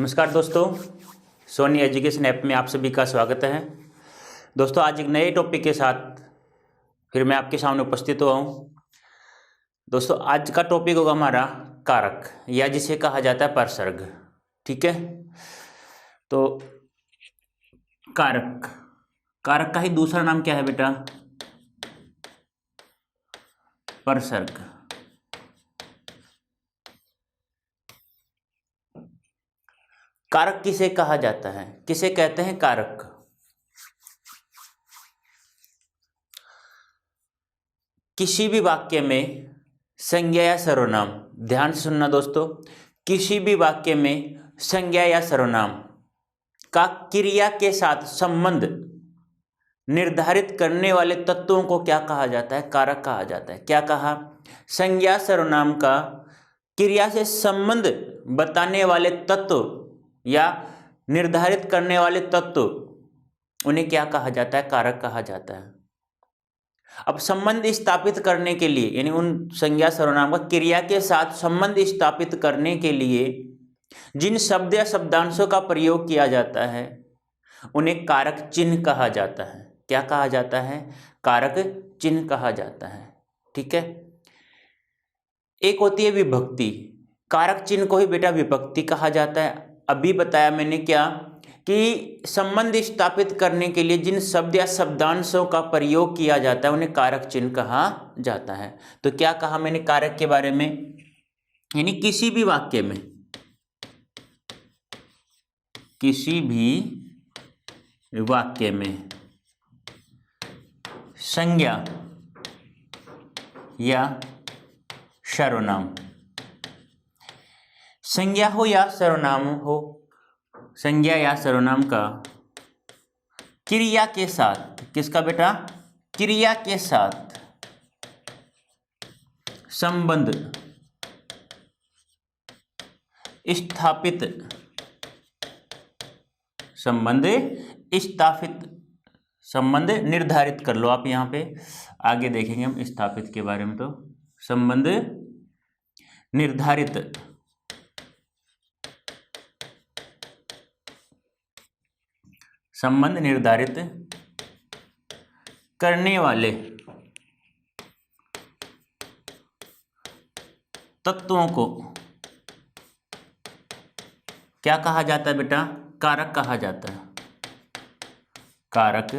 नमस्कार दोस्तों, Soni education app में आप सभी का स्वागत है। दोस्तों, आज एक नए टॉपिक के साथ फिर मैं आपके सामने उपस्थित हुआ हूँ। दोस्तों, आज का टॉपिक होगा हमारा कारक, या जिसे कहा जाता है परसर्ग। ठीक है, तो कारक कारक का ही दूसरा नाम क्या है बेटा? परसर्ग। कारक किसे कहा जाता है, किसे कहते हैं कारक? किसी भी वाक्य में संज्ञा या सर्वनाम, ध्यान से सुनना दोस्तों, किसी भी वाक्य में संज्ञा या सर्वनाम का क्रिया के साथ संबंध निर्धारित करने वाले तत्वों को क्या कहा जाता है? कारक कहा जाता है। क्या कहा? संज्ञा सर्वनाम का क्रिया से संबंध बताने वाले तत्व या निर्धारित करने वाले तत्व, उन्हें क्या कहा जाता है? कारक कहा जाता है। अब संबंध स्थापित करने के लिए, यानी उन संज्ञा सर्वनाम का क्रिया के साथ संबंध स्थापित करने के लिए जिन शब्द या शब्दांशों का प्रयोग किया जाता है उन्हें कारक चिन्ह कहा जाता है। क्या कहा जाता है? कारक चिन्ह कहा जाता है। ठीक है, एक होती है विभक्ति। कारक चिन्ह को ही बेटा विभक्ति कहा जाता है। अभी बताया मैंने क्या कि संबंध स्थापित करने के लिए जिन शब्द या शब्दांशों का प्रयोग किया जाता है उन्हें कारक चिन्ह कहा जाता है। तो क्या कहा मैंने कारक के बारे में? यानी किसी भी वाक्य में, किसी भी वाक्य में संज्ञा या सर्वनाम, संज्ञा हो या सर्वनाम हो, संज्ञा या सर्वनाम का क्रिया के साथ, किसका बेटा? क्रिया के साथ संबंध स्थापित, संबंध निर्धारित कर लो आप। यहाँ पे आगे देखेंगे हम स्थापित के बारे में। तो संबंध निर्धारित करने वाले तत्वों को क्या कहा जाता है बेटा? कारक कहा जाता है। कारक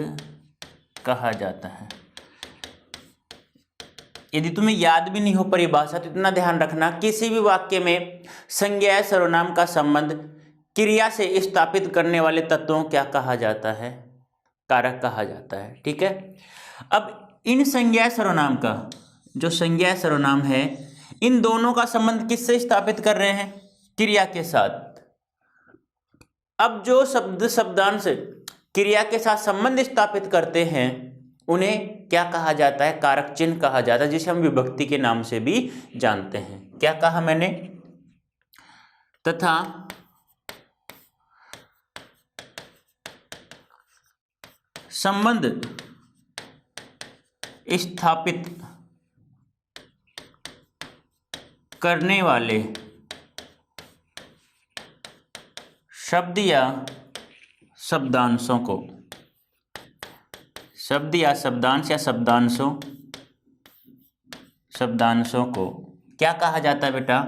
कहा जाता है। यदि तुम्हें याद भी नहीं हो परिभाषा तो इतना ध्यान रखना, किसी भी वाक्य में संज्ञा या सर्वनाम का संबंध क्रिया से स्थापित करने वाले तत्वों क्या कहा जाता है? कारक कहा जाता है। ठीक है, अब इन संज्ञा सर्वनाम का, जो संज्ञा सर्वनाम है, इन दोनों का संबंध किससे स्थापित कर रहे हैं? क्रिया के साथ। अब जो शब्द शब्दांश क्रिया के साथ संबंध स्थापित करते हैं उन्हें क्या कहा जाता है? कारक चिन्ह कहा जाता है, जिसे हम विभक्ति के नाम से भी जानते हैं। क्या कहा मैंने? तथा संबंध स्थापित करने वाले शब्द या शब्दांशों को, शब्द या शब्दांश या शब्दांशों को क्या कहा जाता है बेटा?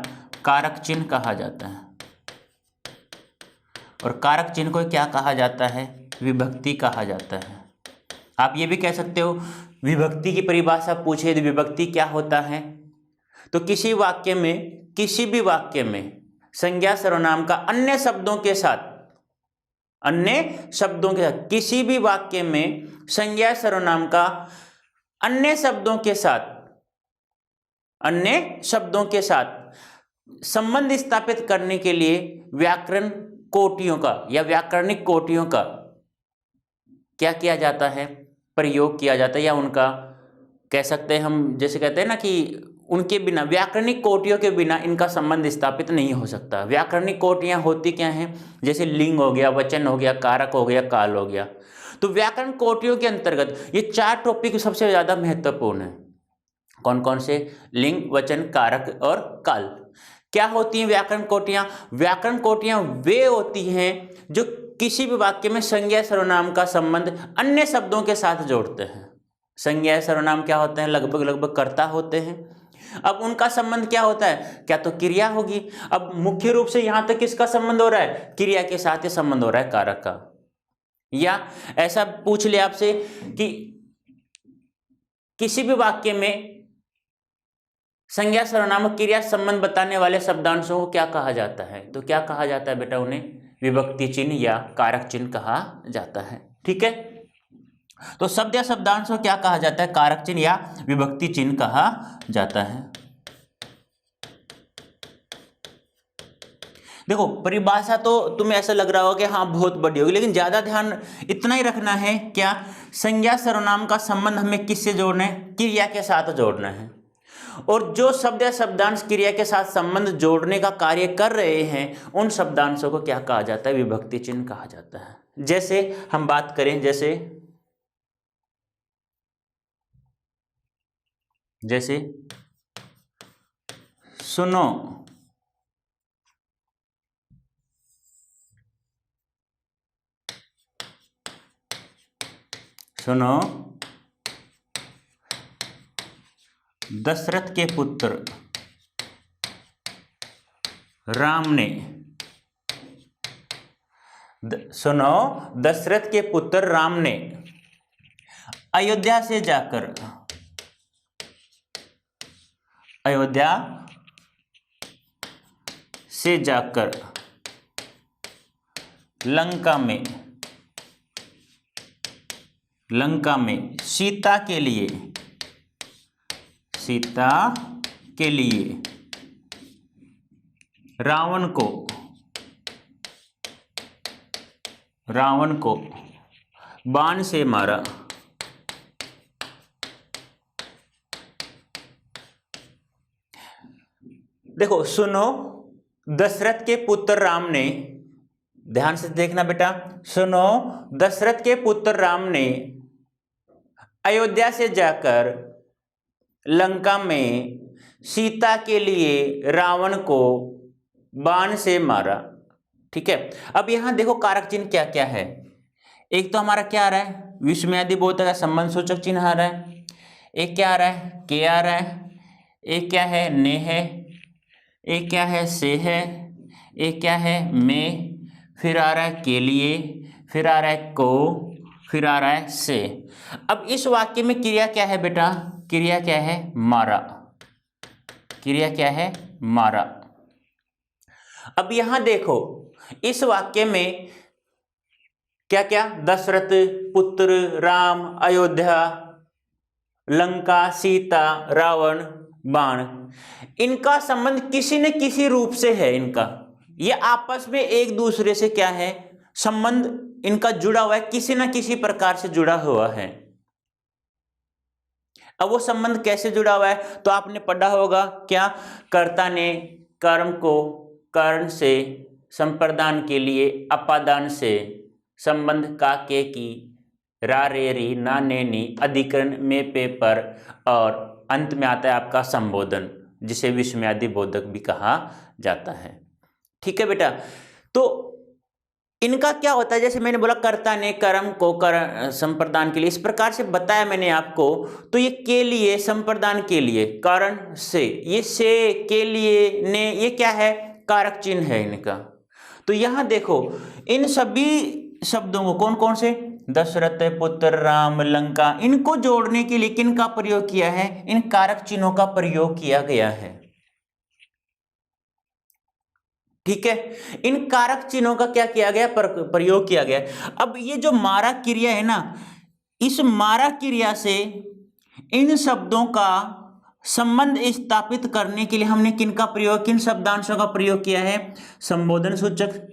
कारक चिन्ह कहा जाता है। और कारक चिन्ह को क्या कहा जाता है? विभक्ति कहा जाता है। आप ये भी कह सकते हो, विभक्ति की परिभाषा पूछे तो विभक्ति क्या होता है? तो किसी भी वाक्य में संज्ञा सर्वनाम का अन्य शब्दों के साथ, किसी भी वाक्य में संज्ञा सर्वनाम का अन्य शब्दों के साथ संबंध स्थापित करने के लिए व्याकरण कोटियों का या व्याकरणिक कोटियों का क्या किया जाता है? प्रयोग किया जाता है। या उनका कह सकते हैं हम, जैसे कहते हैं ना कि उनके बिना, व्याकरणिक कोटियों के बिना इनका संबंध स्थापित नहीं हो सकता। व्याकरणिक कोटियां होती क्या हैं? जैसे लिंग हो गया, वचन हो गया, कारक हो गया, काल हो गया। तो व्याकरण कोटियों के अंतर्गत ये 4 टॉपिक सबसे ज्यादा महत्वपूर्ण है। कौन कौन से? लिंग, वचन, कारक और काल। क्या होती हैं व्याकरण कोटियां? व्याकरण कोटियां वे होती हैं जो किसी भी वाक्य में संज्ञा सर्वनाम का संबंध अन्य शब्दों के साथ जोड़ते हैं। संज्ञा सर्वनाम क्या होते हैं? लगभग कर्ता होते हैं। अब उनका संबंध क्या होता है? क्या तो क्रिया होगी। अब मुख्य रूप से यहां तक किसका संबंध हो रहा है? क्रिया के साथ ही संबंध हो रहा है, कारक का। या ऐसा पूछ ले आपसे कि किसी भी वाक्य में संज्ञा सर्वनाम क्रिया संबंध बताने वाले शब्दांशों को क्या कहा जाता है? तो क्या कहा जाता है बेटा? उन्हें विभक्ति चिन्ह या कारक चिन्ह कहा जाता है। ठीक है, तो शब्द या शब्दांश को क्या कहा जाता है? कारक चिन्ह या विभक्ति चिन्ह कहा जाता है। देखो परिभाषा तो तुम्हें ऐसा लग रहा होगा कि हाँ बहुत बड़ी होगी, लेकिन ज्यादा ध्यान इतना ही रखना है, क्या संज्ञा सर्वनाम का संबंध हमें किससे जोड़ना है? क्रिया के साथ जोड़ना है। और जो शब्द या शब्दांश क्रिया के साथ संबंध जोड़ने का कार्य कर रहे हैं उन शब्दांशों को क्या कहा जाता है? विभक्ति चिन्ह कहा जाता है। जैसे हम बात करें, जैसे सुनो, सुनो दशरथ के पुत्र राम ने, सुनो दशरथ के पुत्र राम ने अयोध्या से जाकर, अयोध्या से जाकर लंका में सीता के लिए रावण को बाण से मारा। देखो सुनो दशरथ के पुत्र राम ने, ध्यान से देखना बेटा, सुनो दशरथ के पुत्र राम ने अयोध्या से जाकर लंका में सीता के लिए रावण को बाण से मारा। ठीक है, अब यहां देखो कारक चिन्ह क्या क्या है। एक तो हमारा क्या आ रहा है? विस्मयादि बोधक का संबंध सूचक चिन्ह आ रहा है। एक क्या आ रहा है? के आ रहा है। एक क्या है? ने है। एक क्या है? से है। एक क्या है? में। फिर आ रहा है के लिए, फिर आ रहा है को, फिर आ रहा है से। अब इस वाक्य में क्रिया क्या है बेटा? क्रिया क्या है? मारा। क्रिया क्या है? मारा। अब यहां देखो इस वाक्य में क्या क्या? दशरथ, पुत्र, राम, अयोध्या, लंका, सीता, रावण, बाण, इनका संबंध किसी न किसी रूप से है। इनका ये आपस में एक दूसरे से क्या है? संबंध इनका जुड़ा हुआ है, किसी न किसी प्रकार से जुड़ा हुआ है। अब वो संबंध कैसे जुड़ा हुआ है? तो आपने पढ़ा होगा क्या? कर्ता ने कर्म को कारण से, संप्रदान के लिए अपादान से, संबंध का के की, रा रे री, ना ने नी, अधिकरण में पे पर, और अंत में आता है आपका संबोधन, जिसे विस्मयादि बोधक भी कहा जाता है। ठीक है बेटा, तो इनका क्या होता है? जैसे मैंने बोला कर्ता ने कर्म को संप्रदान के लिए, इस प्रकार से बताया मैंने आपको। तो ये के लिए, संप्रदान के लिए, कारण से, ये से, के लिए, ने, ये क्या है? कारक चिन्ह है इनका। तो यहां देखो इन सभी शब्दों को, कौन कौन से? दशरथ, पुत्र, राम, लंका, इनको जोड़ने के लिए किन का प्रयोग किया है? इन कारक चिन्हों का प्रयोग किया गया है। ठीक है, इन कारक चिन्हों का क्या किया गया? प्रयोग किया गया। अब ये जो मारा क्रिया है ना, इस मारा क्रिया से इन शब्दों का संबंध स्थापित करने के लिए हमने किनका प्रयोग, किन शब्दांशों का प्रयोग किया है? संबोधन सूचक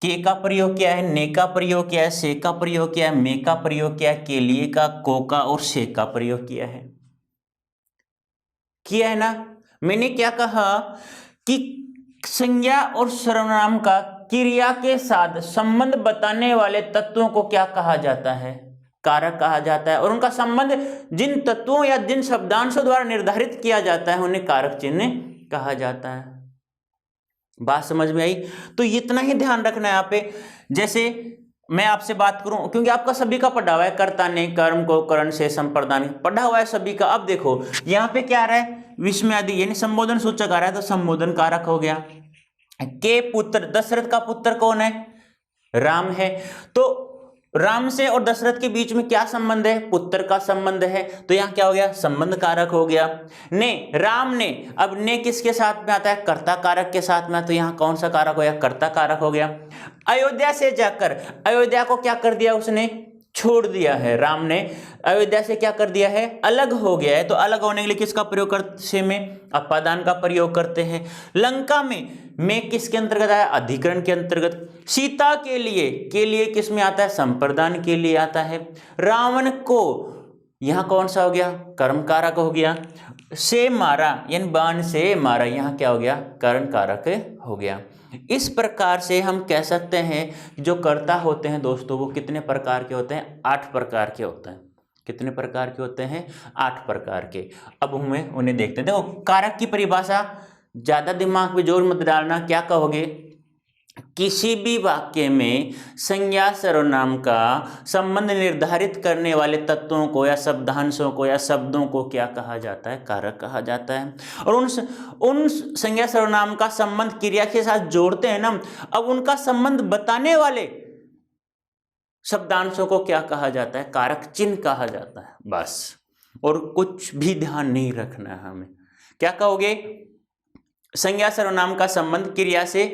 के का प्रयोग किया है, ने का प्रयोग किया है, से का प्रयोग किया है, में का प्रयोग किया है, के लिए का, को का और से का प्रयोग किया है ना। मैंने क्या कहा कि संज्ञा और सर्वनाम का क्रिया के साथ संबंध बताने वाले तत्वों को क्या कहा जाता है? कारक कहा जाता है। और उनका संबंध जिन तत्वों या जिन शब्दांशों द्वारा निर्धारित किया जाता है उन्हें कारक चिन्ह कहा जाता है। बात समझ में आई? तो इतना ही ध्यान रखना है यहाँ पे। जैसे मैं आपसे बात करूं, क्योंकि आपका सभी का पढ़ा हुआ है, कर्ता ने कर्म को करण से संप्रदान पढ़ा हुआ है सभी का। अब देखो यहाँ पे क्या आ रहा है, विस्मयादि यानी संबोधन सूचक आ रहा है, तो संबोधन कारक हो गया। के पुत्र, दशरथ का पुत्र कौन है? राम है। तो राम से और दशरथ के बीच में क्या संबंध है? पुत्र का संबंध है। तो यहां क्या हो गया? संबंध कारक हो गया। ने, राम ने, अब ने किसके साथ में आता है? कर्ता कारक के साथ में। तो यहां कौन सा कारक हो गया? कर्ता कारक हो गया। अयोध्या से जाकर, अयोध्या को क्या कर दिया उसने? छोड़ दिया है। राम ने अयोध्या से क्या कर दिया है? अलग हो गया है। तो अलग होने के लिए किसका प्रयोग करते में? अपादान का प्रयोग करते हैं। लंका में किसके अंतर्गत आया? अधिकरण के अंतर्गत। सीता के लिए किस में आता है? संप्रदान के लिए आता है। रावण को, यहां कौन सा हो गया? कर्म कारक हो गया। से मारा यानी बाण से मारा, यहां क्या हो गया? कर्ण कारक हो गया। इस प्रकार से हम कह सकते हैं जो कर्ता होते हैं दोस्तों, वो कितने प्रकार के होते हैं? 8 प्रकार के होते हैं। कितने प्रकार के होते हैं? 8 प्रकार के। अब हमें उन्हें देखते हैं। देखो कारक की परिभाषा ज्यादा दिमाग पे जोर मत डालना। क्या कहोगे? किसी भी वाक्य में संज्ञा सर्वनाम का संबंध निर्धारित करने वाले तत्वों को या शब्दांशों को या शब्दों को क्या कहा जाता है? कारक कहा जाता है। और उन संज्ञा सर्वनाम का संबंध क्रिया के साथ जोड़ते हैं ना, अब उनका संबंध बताने वाले शब्दांशों को क्या कहा जाता है? कारक चिन्ह कहा जाता है। बस, और कुछ भी ध्यान नहीं रखना है हमें। क्या कहोगे? संज्ञा सर्वनाम का संबंध क्रिया से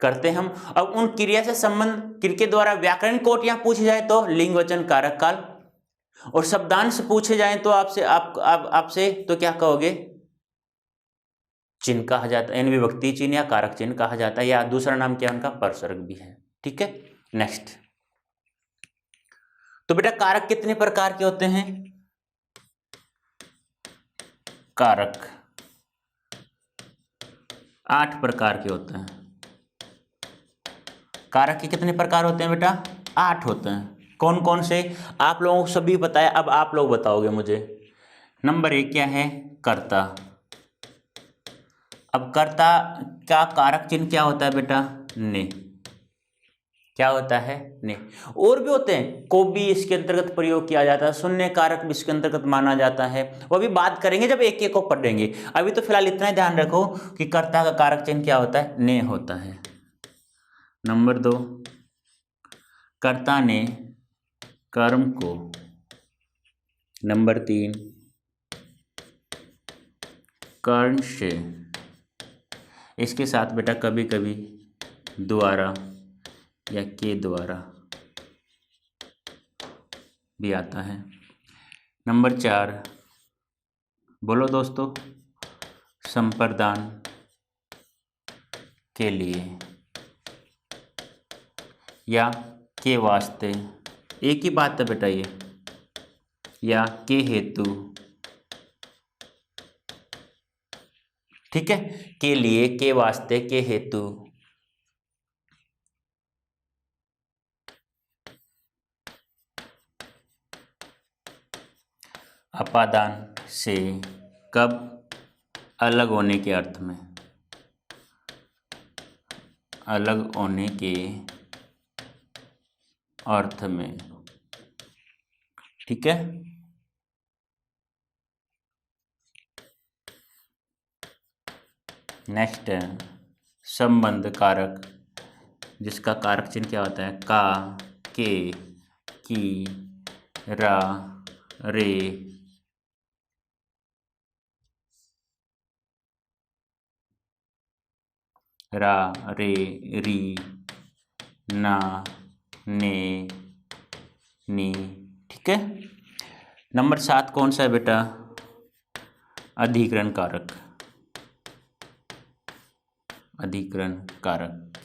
करते हम। अब उन क्रिया से संबंध के द्वारा व्याकरण कोटियां पूछी जाए तो लिंग वचन कारक काल, और शब्दांश पूछे जाए तो आपसे तो क्या कहोगे? चिन्ह कहा जाता है, यानी विभक्ति चिन्ह या कारक चिन्ह कहा जाता है, या दूसरा नाम क्या उनका? परसर्ग भी है। ठीक है, नेक्स्ट। तो बेटा कारक कितने प्रकार के होते हैं? कारक 8 प्रकार के होते हैं। कारक के कितने प्रकार होते हैं बेटा? 8 होते हैं। कौन कौन से? आप लोगों को सभी बताया, अब आप लोग बताओगे मुझे। नंबर 1 क्या है? कर्ता। अब कर्ता का कारक चिन्ह क्या होता है बेटा? ने। क्या होता है? ने। और भी होते हैं, को भी इसके अंतर्गत प्रयोग किया जाता है, शून्य कारक भी इसके अंतर्गत माना जाता है। वो भी बात करेंगे जब एक एक को पढ़ेंगे। अभी तो फिलहाल इतना ही ध्यान रखो कि कर्ता का कारक चिन्ह क्या होता है? ने होता है। नंबर 2, कर्ता ने कर्म को। नंबर 3, कर्ण से, इसके साथ बेटा कभी कभी द्वारा या के द्वारा भी आता है। नंबर 4, बोलो दोस्तों, संप्रदान के लिए या के वास्ते, एक ही बात है बेटा ये, या के हेतु। ठीक है, के लिए, के वास्ते, के हेतु। अपादान से, कब? अलग होने के अर्थ में, अलग होने के अर्थ में। ठीक है, नेक्स्ट है संबंध कारक, जिसका कारक चिन्ह क्या होता है? का, के, की, रा, रे, रा, रे, री, ना, ने, नी। ठीक है, नंबर 7 कौन सा है बेटा? अधिकरण कारक। अधिकरण कारक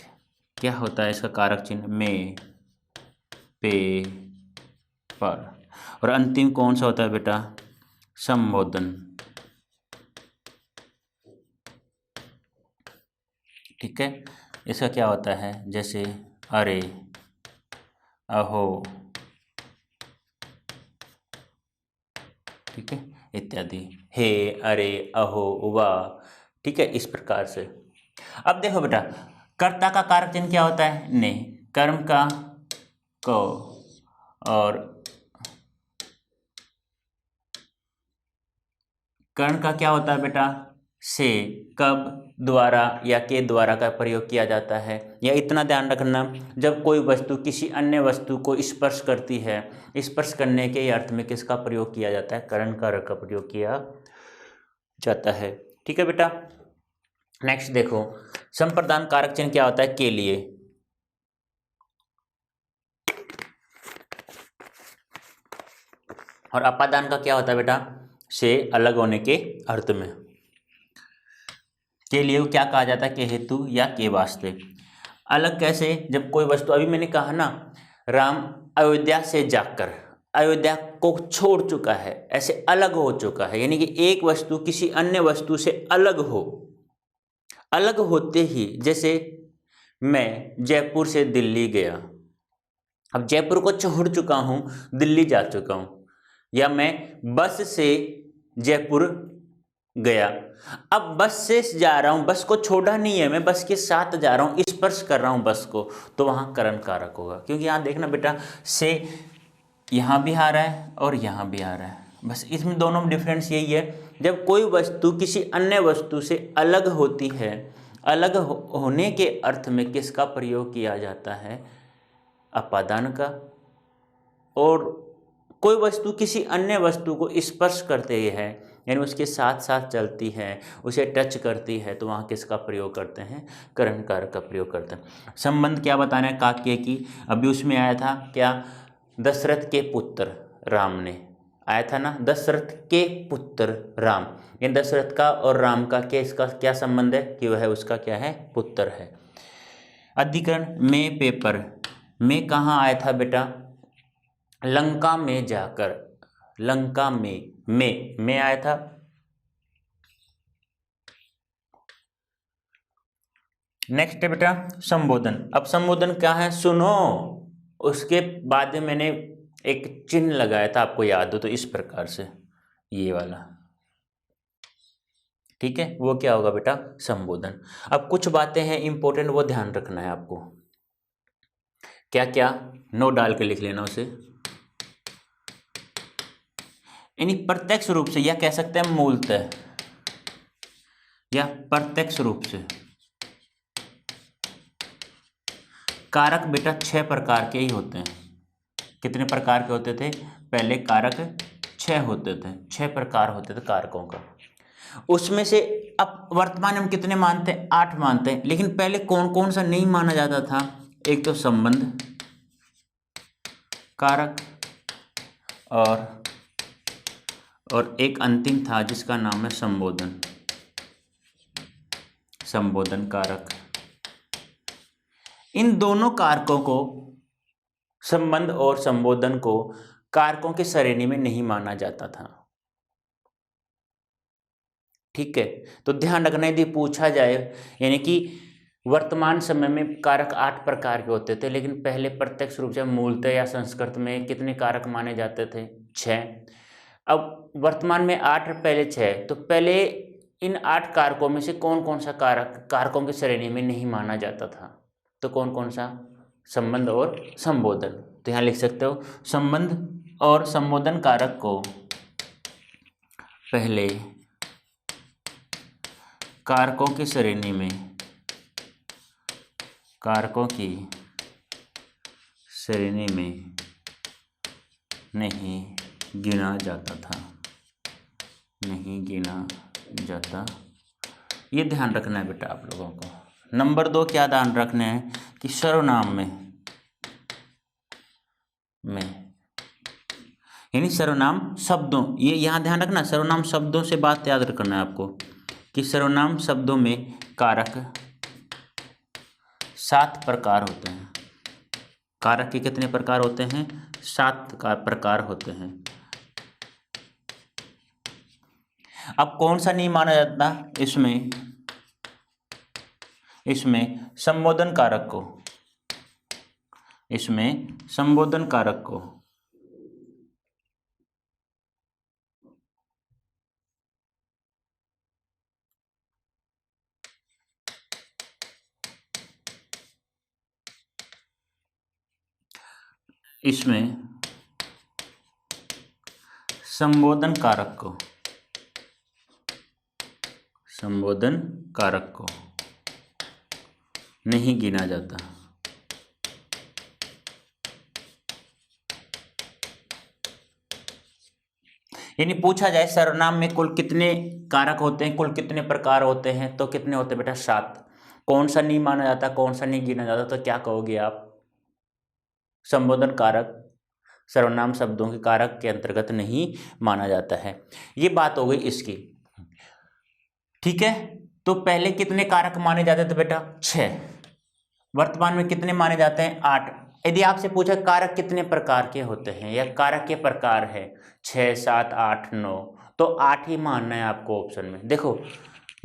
क्या होता है? इसका कारक चिन्ह में, पे, पर। और अंतिम कौन सा होता है बेटा? संबोधन। ठीक है, इसका क्या होता है? जैसे अरे, अहो, ठीक है, इत्यादि। हे, अरे, अहो, वाह। ठीक है, इस प्रकार से। अब देखो बेटा, कर्ता का कारक चिन्ह क्या होता है? ने। कर्म का को और कर्ण का क्या होता है बेटा? से। कब, द्वारा या के द्वारा का प्रयोग किया जाता है। या इतना ध्यान रखना, जब कोई वस्तु किसी अन्य वस्तु को स्पर्श करती है, स्पर्श करने के अर्थ में किसका प्रयोग किया जाता है? कर्ण कारक का प्रयोग किया जाता है। ठीक है बेटा। नेक्स्ट देखो, संप्रदान कारक चिन्ह क्या होता है? के लिए। और अपादान का क्या होता है बेटा? से अलग होने के अर्थ में। के लिए क्या कहा जाता है? के हेतु या के वास्ते। अलग कैसे? जब कोई वस्तु, अभी मैंने कहा ना, राम अयोध्या से जाकर अयोध्या को छोड़ चुका है, ऐसे अलग हो चुका है, यानी कि एक वस्तु किसी अन्य वस्तु से अलग हो। अलग होते ही, जैसे मैं जयपुर से दिल्ली गया, अब जयपुर को छोड़ चुका हूं, दिल्ली जा चुका हूं। या मैं बस से जयपुर गया, अब बस से जा रहा हूं, बस को छोड़ा नहीं है, मैं बस के साथ जा रहा हूं, स्पर्श कर रहा हूं बस को, तो वहां करण कारक होगा। क्योंकि यहां देखना बेटा, से यहां भी आ रहा है और यहां भी आ रहा है, बस इसमें दोनों में डिफरेंस यही है, जब कोई वस्तु किसी अन्य वस्तु से अलग होती है, अलग होने के अर्थ में किसका प्रयोग किया जाता है? अपादान का। और कोई वस्तु किसी अन्य वस्तु को स्पर्श करते है, यानी उसके साथ साथ चलती है, उसे टच करती है, तो वहाँ किसका प्रयोग करते हैं? करण कारक का प्रयोग करते हैं। संबंध क्या बताना है? काक्य की, अभी उसमें आया था क्या? दशरथ के पुत्र राम ने, आया था ना, दशरथ के पुत्र राम, यानी दशरथ का और राम का इसका क्या संबंध है? कि वह उसका क्या है? पुत्र है। अधिकरण में पेपर में कहाँ आया था बेटा? लंका में जाकर, लंका में आया था। नेक्स्ट है बेटा संबोधन। अब संबोधन क्या है? सुनो, उसके बाद में मैंने एक चिन्ह लगाया था, आपको याद हो तो, इस प्रकार से, ये वाला, ठीक है, वो क्या होगा बेटा? संबोधन। अब कुछ बातें हैं इंपॉर्टेंट, वो ध्यान रखना है आपको। क्या क्या? नोट डाल के लिख लेना उसे। यानी प्रत्यक्ष रूप से, या कह सकते हैं मूलतः, या प्रत्यक्ष रूप से कारक बेटा 6 प्रकार के ही होते हैं। कितने प्रकार के होते थे? पहले कारक 6 होते थे, 6 प्रकार होते थे कारकों का। उसमें से अब वर्तमान हम कितने मानते हैं? 8 मानते हैं। लेकिन पहले कौन कौन सा नहीं माना जाता था? एक तो संबंध कारक, और एक अंतिम था जिसका नाम है संबोधन, संबोधन कारक। इन दोनों कारकों को, संबंध और संबोधन को, कारकों की श्रेणी में नहीं माना जाता था। ठीक है, तो ध्यान रखना, यदि पूछा जाए, यानी कि वर्तमान समय में कारक 8 प्रकार के होते थे, लेकिन पहले प्रत्यक्ष रूप से मूलतः या संस्कृत में कितने कारक माने जाते थे? 6। अब वर्तमान में 8, पहले 6, तो पहले इन 8 कारकों में से कौन कौन सा कारक कारकों की श्रेणी में नहीं माना जाता था? तो कौन कौन सा? संबंध और संबोधन। तो यहाँ लिख सकते हो, संबंध और संबोधन कारक को पहले कारकों की श्रेणी में, कारकों की श्रेणी में नहीं गिना जाता था, नहीं गिना जाता। ये ध्यान रखना है बेटा आप लोगों को। नंबर 2 क्या ध्यान रखना है? कि सर्वनाम में यानी सर्वनाम शब्दों, ये यहाँ ध्यान रखना, सर्वनाम शब्दों से बात याद रखना है आपको, कि सर्वनाम शब्दों में कारक 7 प्रकार होते हैं। कारक के कितने प्रकार होते हैं? 7 प्रकार होते हैं। अब कौन सा नहीं माना जाता इसमें? इसमें संबोधन कारक को, इसमें संबोधन कारक को इसमें संबोधन कारक को नहीं गिना जाता। यानी पूछा जाए सर्वनाम में कुल कितने कारक होते हैं, कुल कितने प्रकार होते हैं, तो कितने होते हैं बेटा? 7। कौन सा नहीं माना जाता, कौन सा नहीं गिना जाता, तो क्या कहोगे आप? संबोधन कारक सर्वनाम शब्दों के कारक के अंतर्गत नहीं माना जाता है। ये बात हो गई इसकी, ठीक है। तो पहले कितने कारक माने जाते थे बेटा? 6। वर्तमान में कितने माने जाते हैं? 8। यदि आपसे पूछा कारक कितने प्रकार के होते हैं या कारक के प्रकार है 6, 7, 8, 9, तो 8 ही मानना है आपको ऑप्शन में। देखो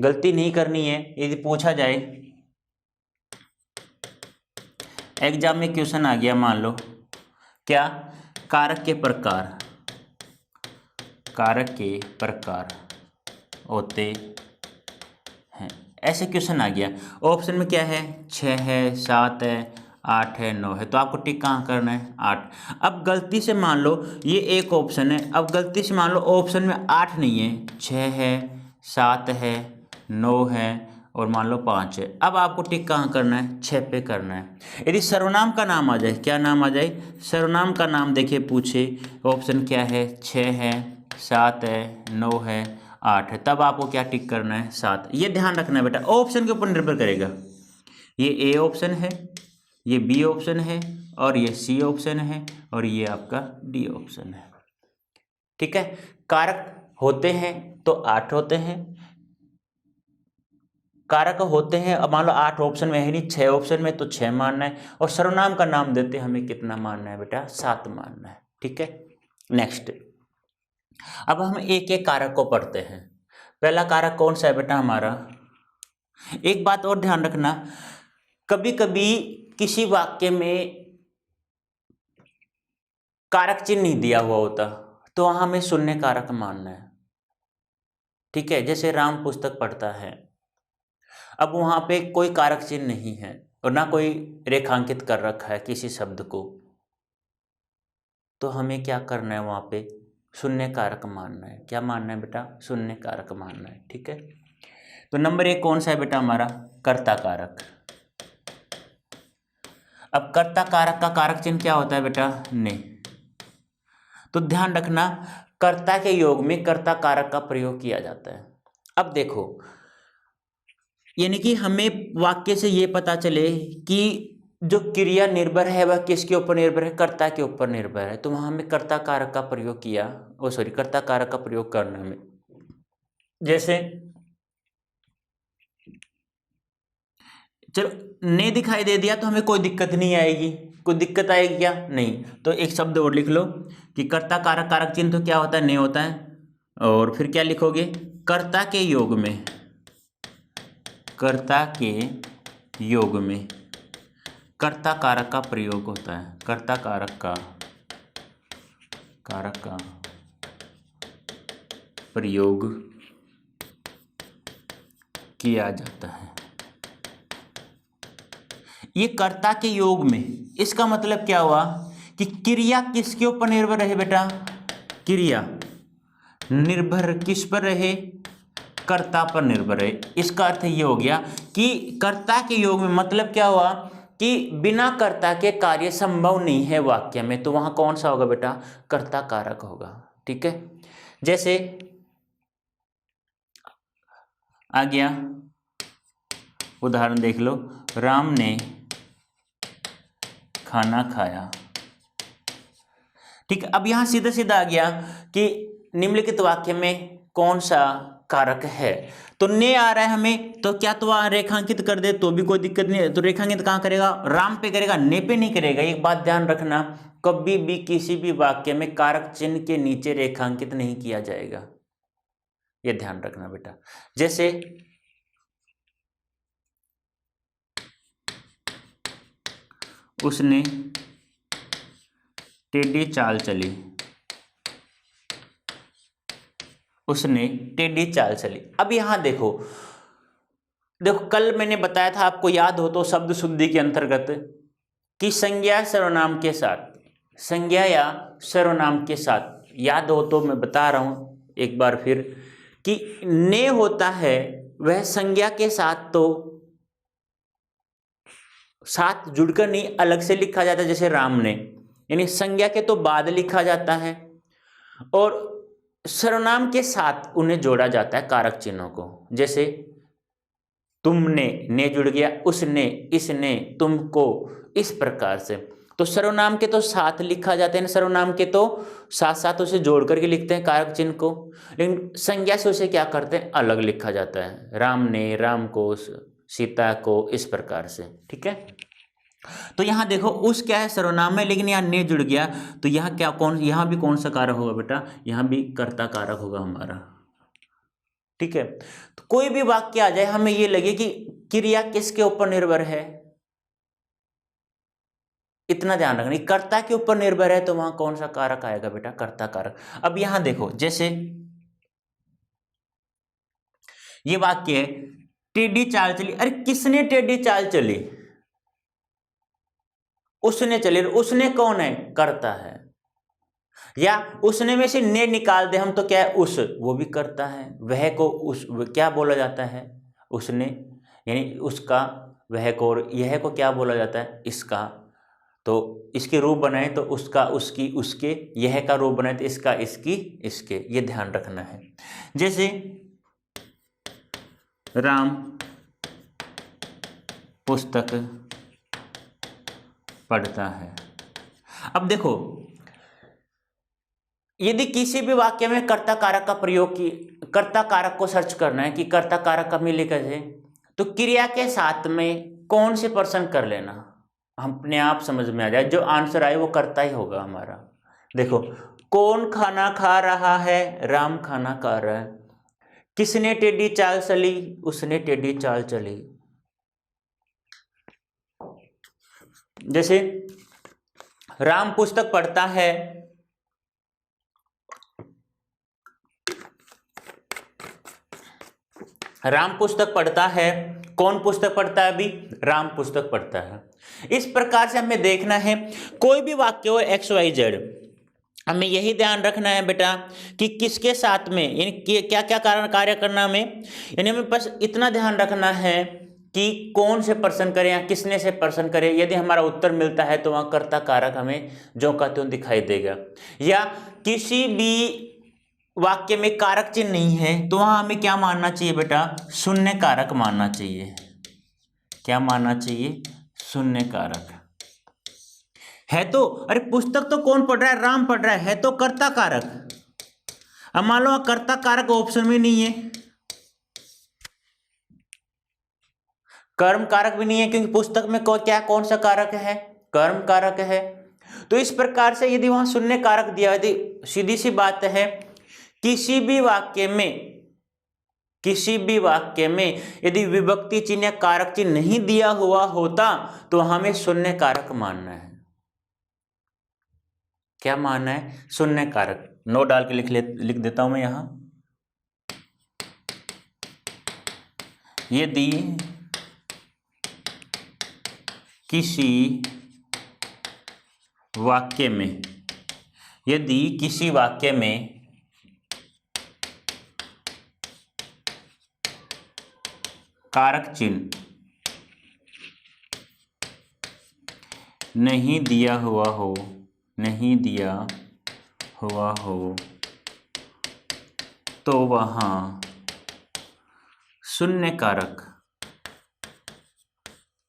गलती नहीं करनी है। यदि पूछा जाए एग्जाम में क्वेश्चन आ गया, मान लो क्या कारक के प्रकार होते हैं, ऐसे क्वेश्चन आ गया। ऑप्शन में क्या है? 6 है, 7 है, 8 है, 9 है, तो आपको टिक कहाँ करना है? 8। अब गलती से मान लो ये एक ऑप्शन है, अब गलती से मान लो ऑप्शन में 8 नहीं है, 6 है, 7 है, 9 है और मान लो 5 है। अब आपको टिक कहाँ करना है? 6 पे करना है। यदि सर्वनाम का नाम आ जाए, क्या नाम आ जाए? सर्वनाम का नाम देखिए पूछे, ऑप्शन क्या है? 6 है, 7 है, 9 है, 8 है, तब आपको क्या टिक करना है? 7। ये ध्यान रखना है बेटा, ऑप्शन के ऊपर निर्भर करेगा। ये ए ऑप्शन है, ये बी ऑप्शन है और ये सी ऑप्शन है और ये आपका डी ऑप्शन है, ठीक है। कारक होते हैं तो 8 होते हैं, कारक होते हैं, अब मान लो 8 ऑप्शन में है नहीं, 6 ऑप्शन में, तो 6 मानना है। और सर्वनाम का नाम देते हमें कितना मानना है बेटा? 7 मानना है, ठीक है। नेक्स्ट, अब हम एक एक कारक को पढ़ते हैं। पहला कारक कौन सा है बेटा हमारा? एक बात और ध्यान रखना, कभी कभी किसी वाक्य में कारक चिन्ह नहीं दिया हुआ होता, तो वहां हमें शून्य कारक मानना है, ठीक है। जैसे राम पुस्तक पढ़ता है, अब वहां पे कोई कारक चिन्ह नहीं है और ना कोई रेखांकित कर रखा है किसी शब्द को, तो हमें क्या करना है? वहां पे शून्य कारक मानना है। क्या मानना है बेटा? शून्य कारक मानना है, ठीक है। तो नंबर 1 कौन सा है बेटा हमारा? कर्ता कारक। अब कर्ता कारक का कारक चिन्ह क्या होता है बेटा? ने। तो ध्यान रखना, कर्ता के योग में कर्ता कारक का प्रयोग किया जाता है। अब देखो, यानी कि हमें वाक्य से ये पता चले कि जो क्रिया निर्भर है वह किसके ऊपर निर्भर है? कर्ता के ऊपर निर्भर है। तो वहां हमें कर्ता कारक का प्रयोग किया, कर्ता कारक का प्रयोग करने में, जैसे चलो ने दिखाई दे दिया तो हमें कोई दिक्कत नहीं आएगी। कोई दिक्कत आएगी क्या? नहीं। तो एक शब्द और लिख लो कि कर्ता कारक कारक चिन्ह तो क्या होता है? ने होता है। और फिर क्या लिखोगे? कर्ता के योग में, कर्ता के योग में कर्ता कारक का प्रयोग होता है। कर्ता कारक का प्रयोग किया जाता है। ये कर्ता के योग में, इसका मतलब क्या हुआ कि क्रिया किसके ऊपर निर्भर रहे बेटा? क्रिया निर्भर किस पर रहे? कर्ता पर निर्भर रहे। इसका अर्थ ये हो गया कि कर्ता के योग में मतलब क्या हुआ कि बिना कर्ता के कार्य संभव नहीं है वाक्य में, तो वहां कौन सा होगा बेटा? कर्ता कारक होगा, ठीक है। जैसे आ गया, उदाहरण देख लो, राम ने खाना खाया, ठीक है। अब यहां सीधा सीधा आ गया कि निम्नलिखित वाक्य में कौन सा कारक है, तो ने आ रहा है हमें, तो क्या तो रेखांकित कर दे तो भी कोई दिक्कत नहीं है। तो रेखांकित कहां करेगा? राम पे करेगा, ने पे नहीं करेगा। एक बात ध्यान रखना, कभी भी किसी भी वाक्य में कारक चिन्ह के नीचे रेखांकित नहीं किया जाएगा, ये ध्यान रखना बेटा। जैसे उसने टेढ़ी चाल चली, उसने टेढ़ी चाल चली। अब यहां देखो, कल मैंने बताया था, आपको याद हो तो, शब्द शुद्धि के अंतर्गत कि संज्ञा सर्वनाम के साथ संज्ञा या सर्वनाम के साथ, याद हो तो मैं बता रहा हूं एक बार फिर कि ने होता है वह संज्ञा के साथ तो साथ जुड़कर नहीं, अलग से लिखा जाता है, जैसे राम ने, यानी संज्ञा के तो बाद लिखा जाता है, और सर्वनाम के साथ उन्हें जोड़ा जाता है कारक चिन्हों को, जैसे तुमने, ने जुड़ गया, उसने, इसने, तुमको, इस प्रकार से। तो सर्वनाम के तो साथ लिखा जाते हैं, सर्वनाम के तो साथ साथ उसे जोड़ करके लिखते हैं कारक चिन्ह को, लेकिन संज्ञा से उसे क्या करते हैं, अलग लिखा जाता है, राम ने, राम को, सीता को, इस प्रकार से। ठीक है, तो यहां देखो उस क्या है, सर्वनाम है, लेकिन यहां ने जुड़ गया, तो यहां क्या, कौन, यहां भी कौन सा कारक होगा बेटा, यहां भी कर्ता कारक होगा हमारा। ठीक है, तो कोई भी वाक्य आ जाए हमें ये लगे कि क्रिया किसके ऊपर निर्भर है, इतना ध्यान रखना, कर्ता के ऊपर निर्भर है, तो वहां कौन सा कारक आएगा बेटा, कर्ता कारक। अब यहां देखो, जैसे ये वाक्य है, टेढ़ी चाल चली, अरे किसने टेढ़ी चाल चली, उसने चली, उसने कौन है, कर्ता है, या उसने में से ने निकाल दे हम तो क्या है, उस, वो भी करता है, वह को उस क्या बोला जाता है, उसने, यानी उसका, वह को, और यह को क्या बोला जाता है, इसका। तो इसके रूप बनाए तो उसका, उसकी, उसके, यह का रूप बनाए तो इसका, इसकी, इसके, ये ध्यान रखना है। जैसे राम पुस्तक पढ़ता है। अब देखो, यदि किसी भी वाक्य में कर्ता कारक का प्रयोग की, कर्ता कारक को सर्च करना है कि कर्ता कारक कब मिले कैसे, तो क्रिया के साथ में कौन से पर्सन कर लेना, अपने आप समझ में आ जाए, जो आंसर आए वो कर्ता ही होगा हमारा। देखो, कौन खाना खा रहा है, राम खाना खा रहा है, किसने टेढ़ी चाल चली, उसने टेढ़ी चाल चली। जैसे राम पुस्तक पढ़ता है, राम पुस्तक पढ़ता है, कौन पुस्तक पढ़ता है, अभी राम पुस्तक पढ़ता है। इस प्रकार से हमें देखना है, कोई भी वाक्य हो एक्स वाई जेड, हमें यही ध्यान रखना है बेटा कि किसके साथ में, यानी क्या क्या कारण कार्य करना हमें, यानी हमें बस इतना ध्यान रखना है कि कौन से पर्सन करे या किसने से पर्सन करे। यदि हमारा उत्तर मिलता है तो वहाँ कर्ता कारक हमें जो कहते हो दिखाई देगा, या किसी भी वाक्य में कारक चिन्ह नहीं है तो वहां हमें क्या मानना चाहिए बेटा, शून्य कारक मानना चाहिए। क्या मानना चाहिए, शून्य कारक है। तो अरे पुस्तक तो कौन पढ़ रहा है, राम पढ़ रहा है तो कर्ता कारक। अब मान लो कर्ता कारक ऑप्शन में नहीं है, कर्म कारक भी नहीं है, क्योंकि पुस्तक में क्या, कौन सा कारक है, कर्म कारक है। तो इस प्रकार से यदि वहां शून्य कारक दिया, यदि सीधी सी बात है, किसी भी वाक्य में, किसी भी वाक्य में यदि विभक्ति चिन्ह या कारक चिन्ह नहीं दिया हुआ होता तो हमें शून्य कारक मानना है। क्या मानना है, शून्य कारक। नोट डाल के लिख देता हूं मैं यहां, यदि किसी वाक्य में, यदि किसी वाक्य में कारक चिन्ह नहीं दिया हुआ हो, नहीं दिया हुआ हो तो वहां शून्य कारक,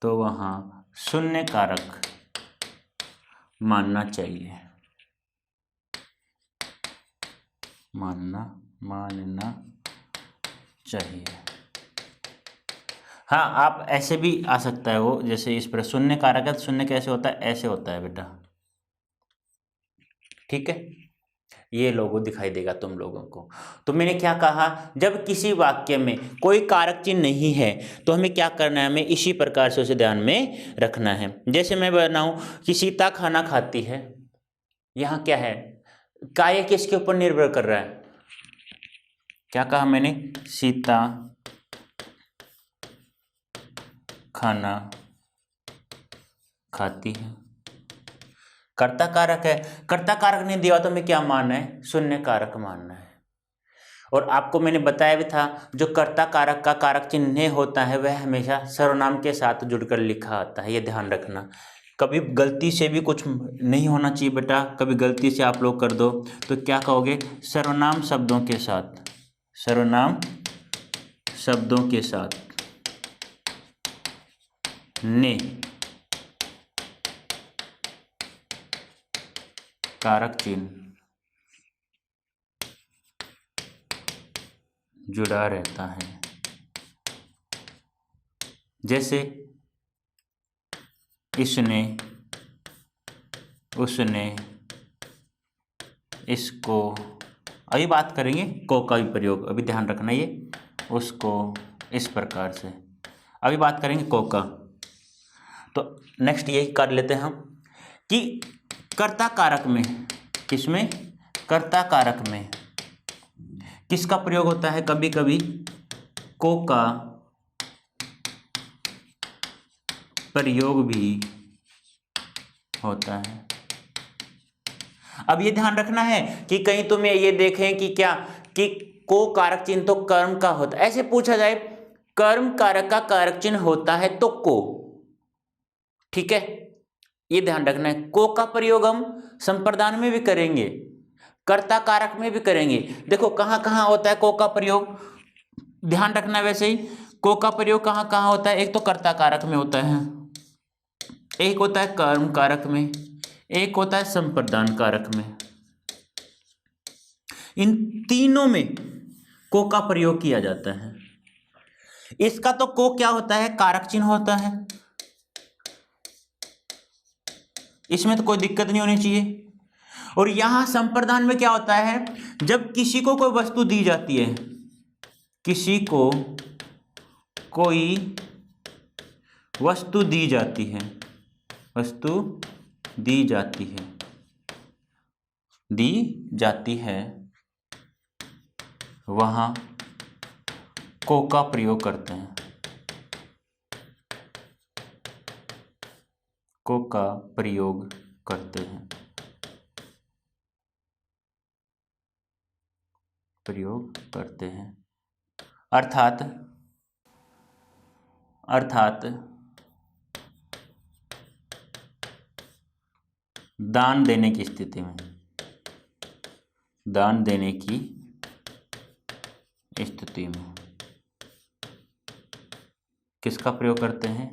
तो वहां शून्य कारक मानना चाहिए, मानना चाहिए। हाँ, आप ऐसे भी आ सकता है वो, जैसे इस पर शून्य कारक है तो शून्य कैसे होता है, ऐसे होता है बेटा। ठीक है, ये लोगो दिखाई देगा तुम लोगों को। तो मैंने क्या कहा, जब किसी वाक्य में कोई कारक चिन्ह नहीं है तो हमें क्या करना है, हमें इसी प्रकार से उसे ध्यान में रखना है। जैसे मैं बनाऊं कि सीता खाना खाती है, यहां क्या है, कार्य किसके ऊपर निर्भर कर रहा है, क्या कहा मैंने, सीता खाना खाती है। कर्ता कारक है, कर्ता कारक नहीं दिया तो हमें क्या मानना है, शून्य कारक मानना है। और आपको मैंने बताया भी था जो कर्ता कारक का कारक चिन्ह होता है वह हमेशा सर्वनाम के साथ जुड़कर लिखा आता है, ये ध्यान रखना। कभी गलती से भी कुछ नहीं होना चाहिए बेटा, कभी गलती से आप लोग कर दो तो क्या कहोगे, सर्वनाम शब्दों के साथ, सर्वनाम शब्दों के साथ ने कारक चिन्ह जुड़ा रहता है। जैसे इसने, उसने, इसको। अभी बात करेंगे को का भी प्रयोग, अभी ध्यान रखना ये, उसको, इस प्रकार से अभी बात करेंगे को का। तो नेक्स्ट यही कर लेते हैं हम कि कर्ता कारक में, किसमें, कर्ता कारक में किसका प्रयोग होता है, कभी कभी को का प्रयोग भी होता है। अब ये ध्यान रखना है कि कहीं तुम्हें ये देखें कि क्या, कि को कारक चिन्ह तो कर्म का होता है, ऐसे पूछा जाए कर्म कारक का कारक चिन्ह होता है तो को, ठीक है, ये ध्यान रखना है। को का प्रयोग हम संप्रदान में भी करेंगे, कर्ता कारक में भी करेंगे। देखो कहाँ कहाँ होता है को का प्रयोग, ध्यान रखना। वैसे ही को का प्रयोग कहाँ कहाँ होता है, एक तो कर्ता कारक में होता है, एक होता है कर्म कारक में, एक होता है संप्रदान कारक में। इन तीनों में को का प्रयोग किया जाता है। इसका तो को क्या होता है, कारक चिन्ह होता है, इसमें तो कोई दिक्कत नहीं होनी चाहिए। और यहां संप्रदान में क्या होता है, जब किसी को कोई वस्तु दी जाती है, किसी को कोई वस्तु दी जाती है, वस्तु दी जाती है, दी जाती है, वहां को का प्रयोग करते हैं, को का प्रयोग करते हैं, प्रयोग करते हैं। अर्थात दान देने की स्थिति में, दान देने की स्थिति में किसका प्रयोग करते हैं,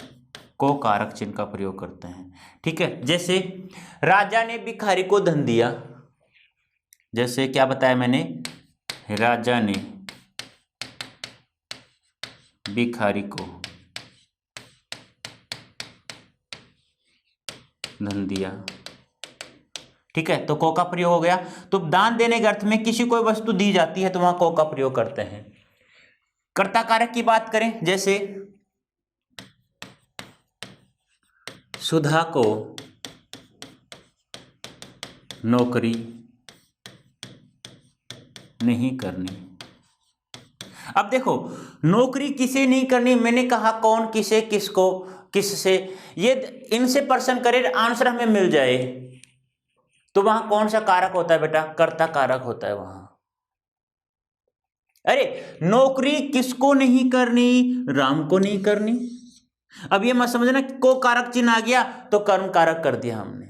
को कारक चिन्ह का प्रयोग करते हैं, ठीक है। जैसे राजा ने भिखारी को धन दिया, जैसे क्या बताया मैंने, राजा ने भिखारी को धन दिया, ठीक है, तो को का प्रयोग हो गया। तो दान देने के अर्थ में किसी कोई वस्तु दी जाती है तो वहां को का प्रयोग करते हैं। कर्ता कारक की बात करें, जैसे सुधा को नौकरी नहीं करनी। अब देखो नौकरी किसे नहीं करनी, मैंने कहा कौन, किसे, किसको, किससे, ये इनसे प्रश्न करे आंसर हमें मिल जाए तो वहां कौन सा कारक होता है बेटा, कर्ता कारक होता है वहां। अरे नौकरी किसको नहीं करनी, राम को नहीं करनी। अब ये मत समझना को कारक चिन्ह आ गया तो कर्म कारक कर दिया हमने,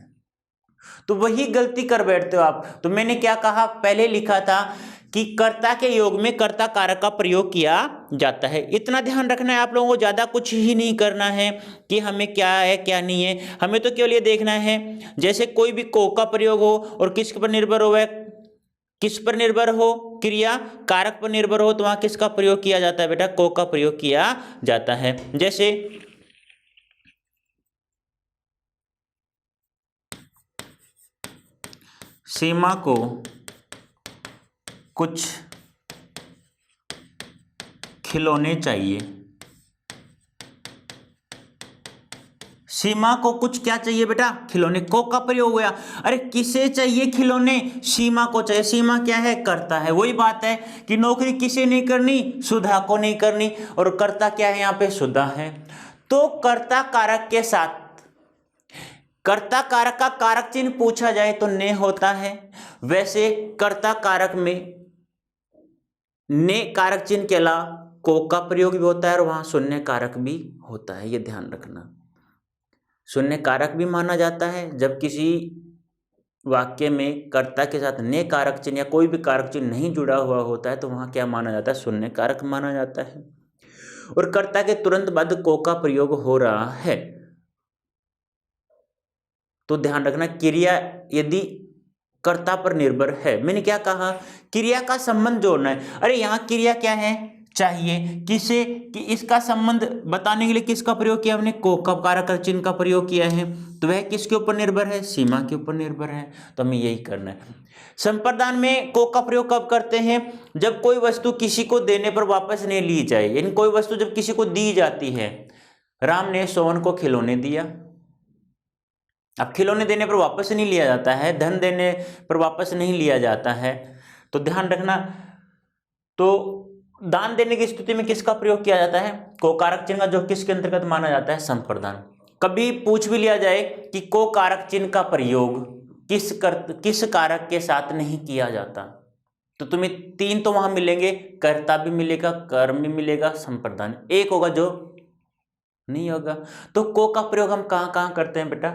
तो वही गलती कर बैठते हो आप। तो मैंने क्या कहा, पहले लिखा था कि कर्ता के योग में कर्ता कारक का प्रयोग किया जाता है। इतना ध्यान रखना है आप लोगों को, ज़्यादा कुछ ही नहीं करना है कि हमें क्या है क्या नहीं है, हमें तो केवल ये देखना है जैसे कोई भी को का प्रयोग हो और किस पर निर्भर हो, वह किस पर निर्भर हो, क्रिया कारक पर निर्भर हो, तो वहाँ किसका प्रयोग किया जाता है बेटा, को का प्रयोग किया जाता है। जैसे सीमा को कुछ खिलौने चाहिए, सीमा को कुछ क्या चाहिए बेटा, खिलौने, को का प्रयोग हुआ। अरे किसे चाहिए खिलौने, सीमा को चाहिए। सीमा क्या है, कर्ता है। वही बात है कि नौकरी किसे नहीं करनी, सुधा को नहीं करनी, और कर्ता क्या है यहाँ पे, सुधा है। तो कर्ता कारक के साथ कर्ता कारक का कारक चिन्ह पूछा जाए तो ने होता है, वैसे कर्ता कारक में ने कारक चिन्ह के अलावा को का प्रयोग भी होता है और वहां शून्य कारक भी होता है, ये ध्यान रखना। शून्य कारक भी माना जाता है जब किसी वाक्य में कर्ता के साथ ने कारक चिन्ह या कोई भी कारक चिन्ह नहीं जुड़ा हुआ होता है तो वहां क्या माना जाता है, शून्य कारक माना जाता है। और कर्ता के तुरंत बाद को का प्रयोग हो रहा है तो ध्यान रखना क्रिया यदि कर्ता पर निर्भर है। मैंने क्या कहा, क्रिया का संबंध जोड़ना है। अरे यहाँ क्रिया क्या है चाहिए किसे, कि इसका संबंध बताने के लिए किसका प्रयोग किया हमने, को का कारक चिन्ह का प्रयोग किया है, तो वह किसके ऊपर निर्भर है, सीमा के ऊपर निर्भर है। तो हमें यही करना है। संप्रदान में को का प्रयोग कब करते हैं, जब कोई वस्तु किसी को देने पर वापस नहीं ली जाए, यानी कोई वस्तु जब किसी को दी जाती है। राम ने सोहन को खिलौने दिया, अब खिलौने देने पर वापस नहीं लिया जाता है, धन देने पर वापस नहीं लिया जाता है, तो ध्यान रखना। तो दान देने की स्थिति में किसका प्रयोग किया जाता है, को कारक चिन्ह का, जो किसके अंतर्गत माना जाता है, संप्रदान। कभी पूछ भी लिया जाए कि को कारक चिन्ह का प्रयोग किस कारक के साथ नहीं किया जाता, तो तुम्हें तीन तो वहां मिलेंगे, कर्ता भी मिलेगा, कर्म भी मिलेगा, संप्रदान एक होगा जो नहीं होगा। तो को का प्रयोग हम कहाँ कहाँ करते हैं बेटा,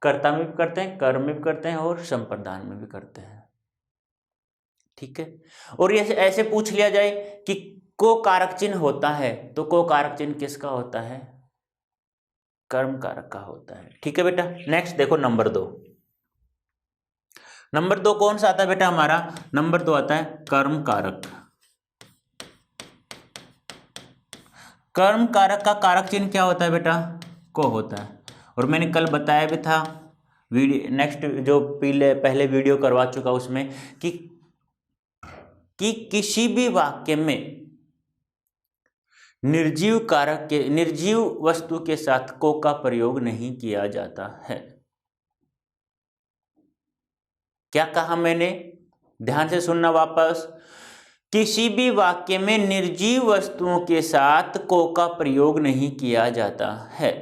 कर्ता में भी करते हैं, कर्म में भी करते हैं और संप्रदान में भी करते हैं, ठीक है। और ये ऐसे पूछ लिया जाए कि को कारक चिन्ह होता है, तो को कारक चिन्ह किसका होता है, कर्म कारक का होता है, ठीक है बेटा। नेक्स्ट देखो नंबर 2। नंबर 2 कौन सा आता है बेटा हमारा, नंबर 2 आता है कर्म कारक। कर्म कारक का कारक चिन्ह क्या होता है बेटा, को होता है। और मैंने कल बताया भी था वीडियो, नेक्स्ट जो पहले वीडियो करवा चुका उसमें, कि किसी भी वाक्य में निर्जीव वस्तु के साथ को का प्रयोग नहीं किया जाता है। क्या कहा मैंने, ध्यान से सुनना वापस, किसी भी वाक्य में निर्जीव वस्तुओं के साथ को का प्रयोग नहीं किया जाता है।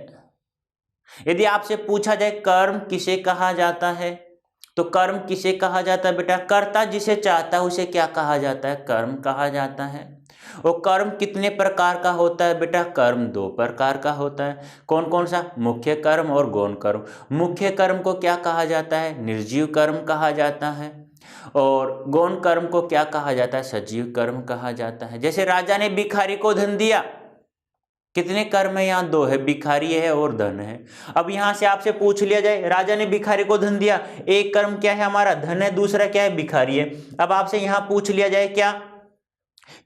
यदि आपसे पूछा जाए कर्म किसे कहा जाता है, तो कर्म किसे कहा जाता है बेटा, कर्ता जिसे चाहता है उसे क्या कहा जाता है, कर्म कहा जाता है। और कर्म कितने प्रकार का होता है बेटा, कर्म 2 प्रकार का होता है। कौन कौन सा, मुख्य कर्म और गौण कर्म। मुख्य कर्म को क्या कहा जाता है, निर्जीव कर्म कहा जाता है, और गौण कर्म को क्या कहा जाता है, सजीव कर्म कहा जाता है। जैसे राजा ने भिखारी को धन दिया, कितने कर्म है यहाँ, 2 है, भिखारी है और धन है। अब यहां से आपसे पूछ लिया जाए राजा ने भिखारी को धन दिया, एक कर्म क्या है हमारा, धन है, दूसरा क्या है, भिखारी है। अब आपसे यहां पूछ लिया जाए क्या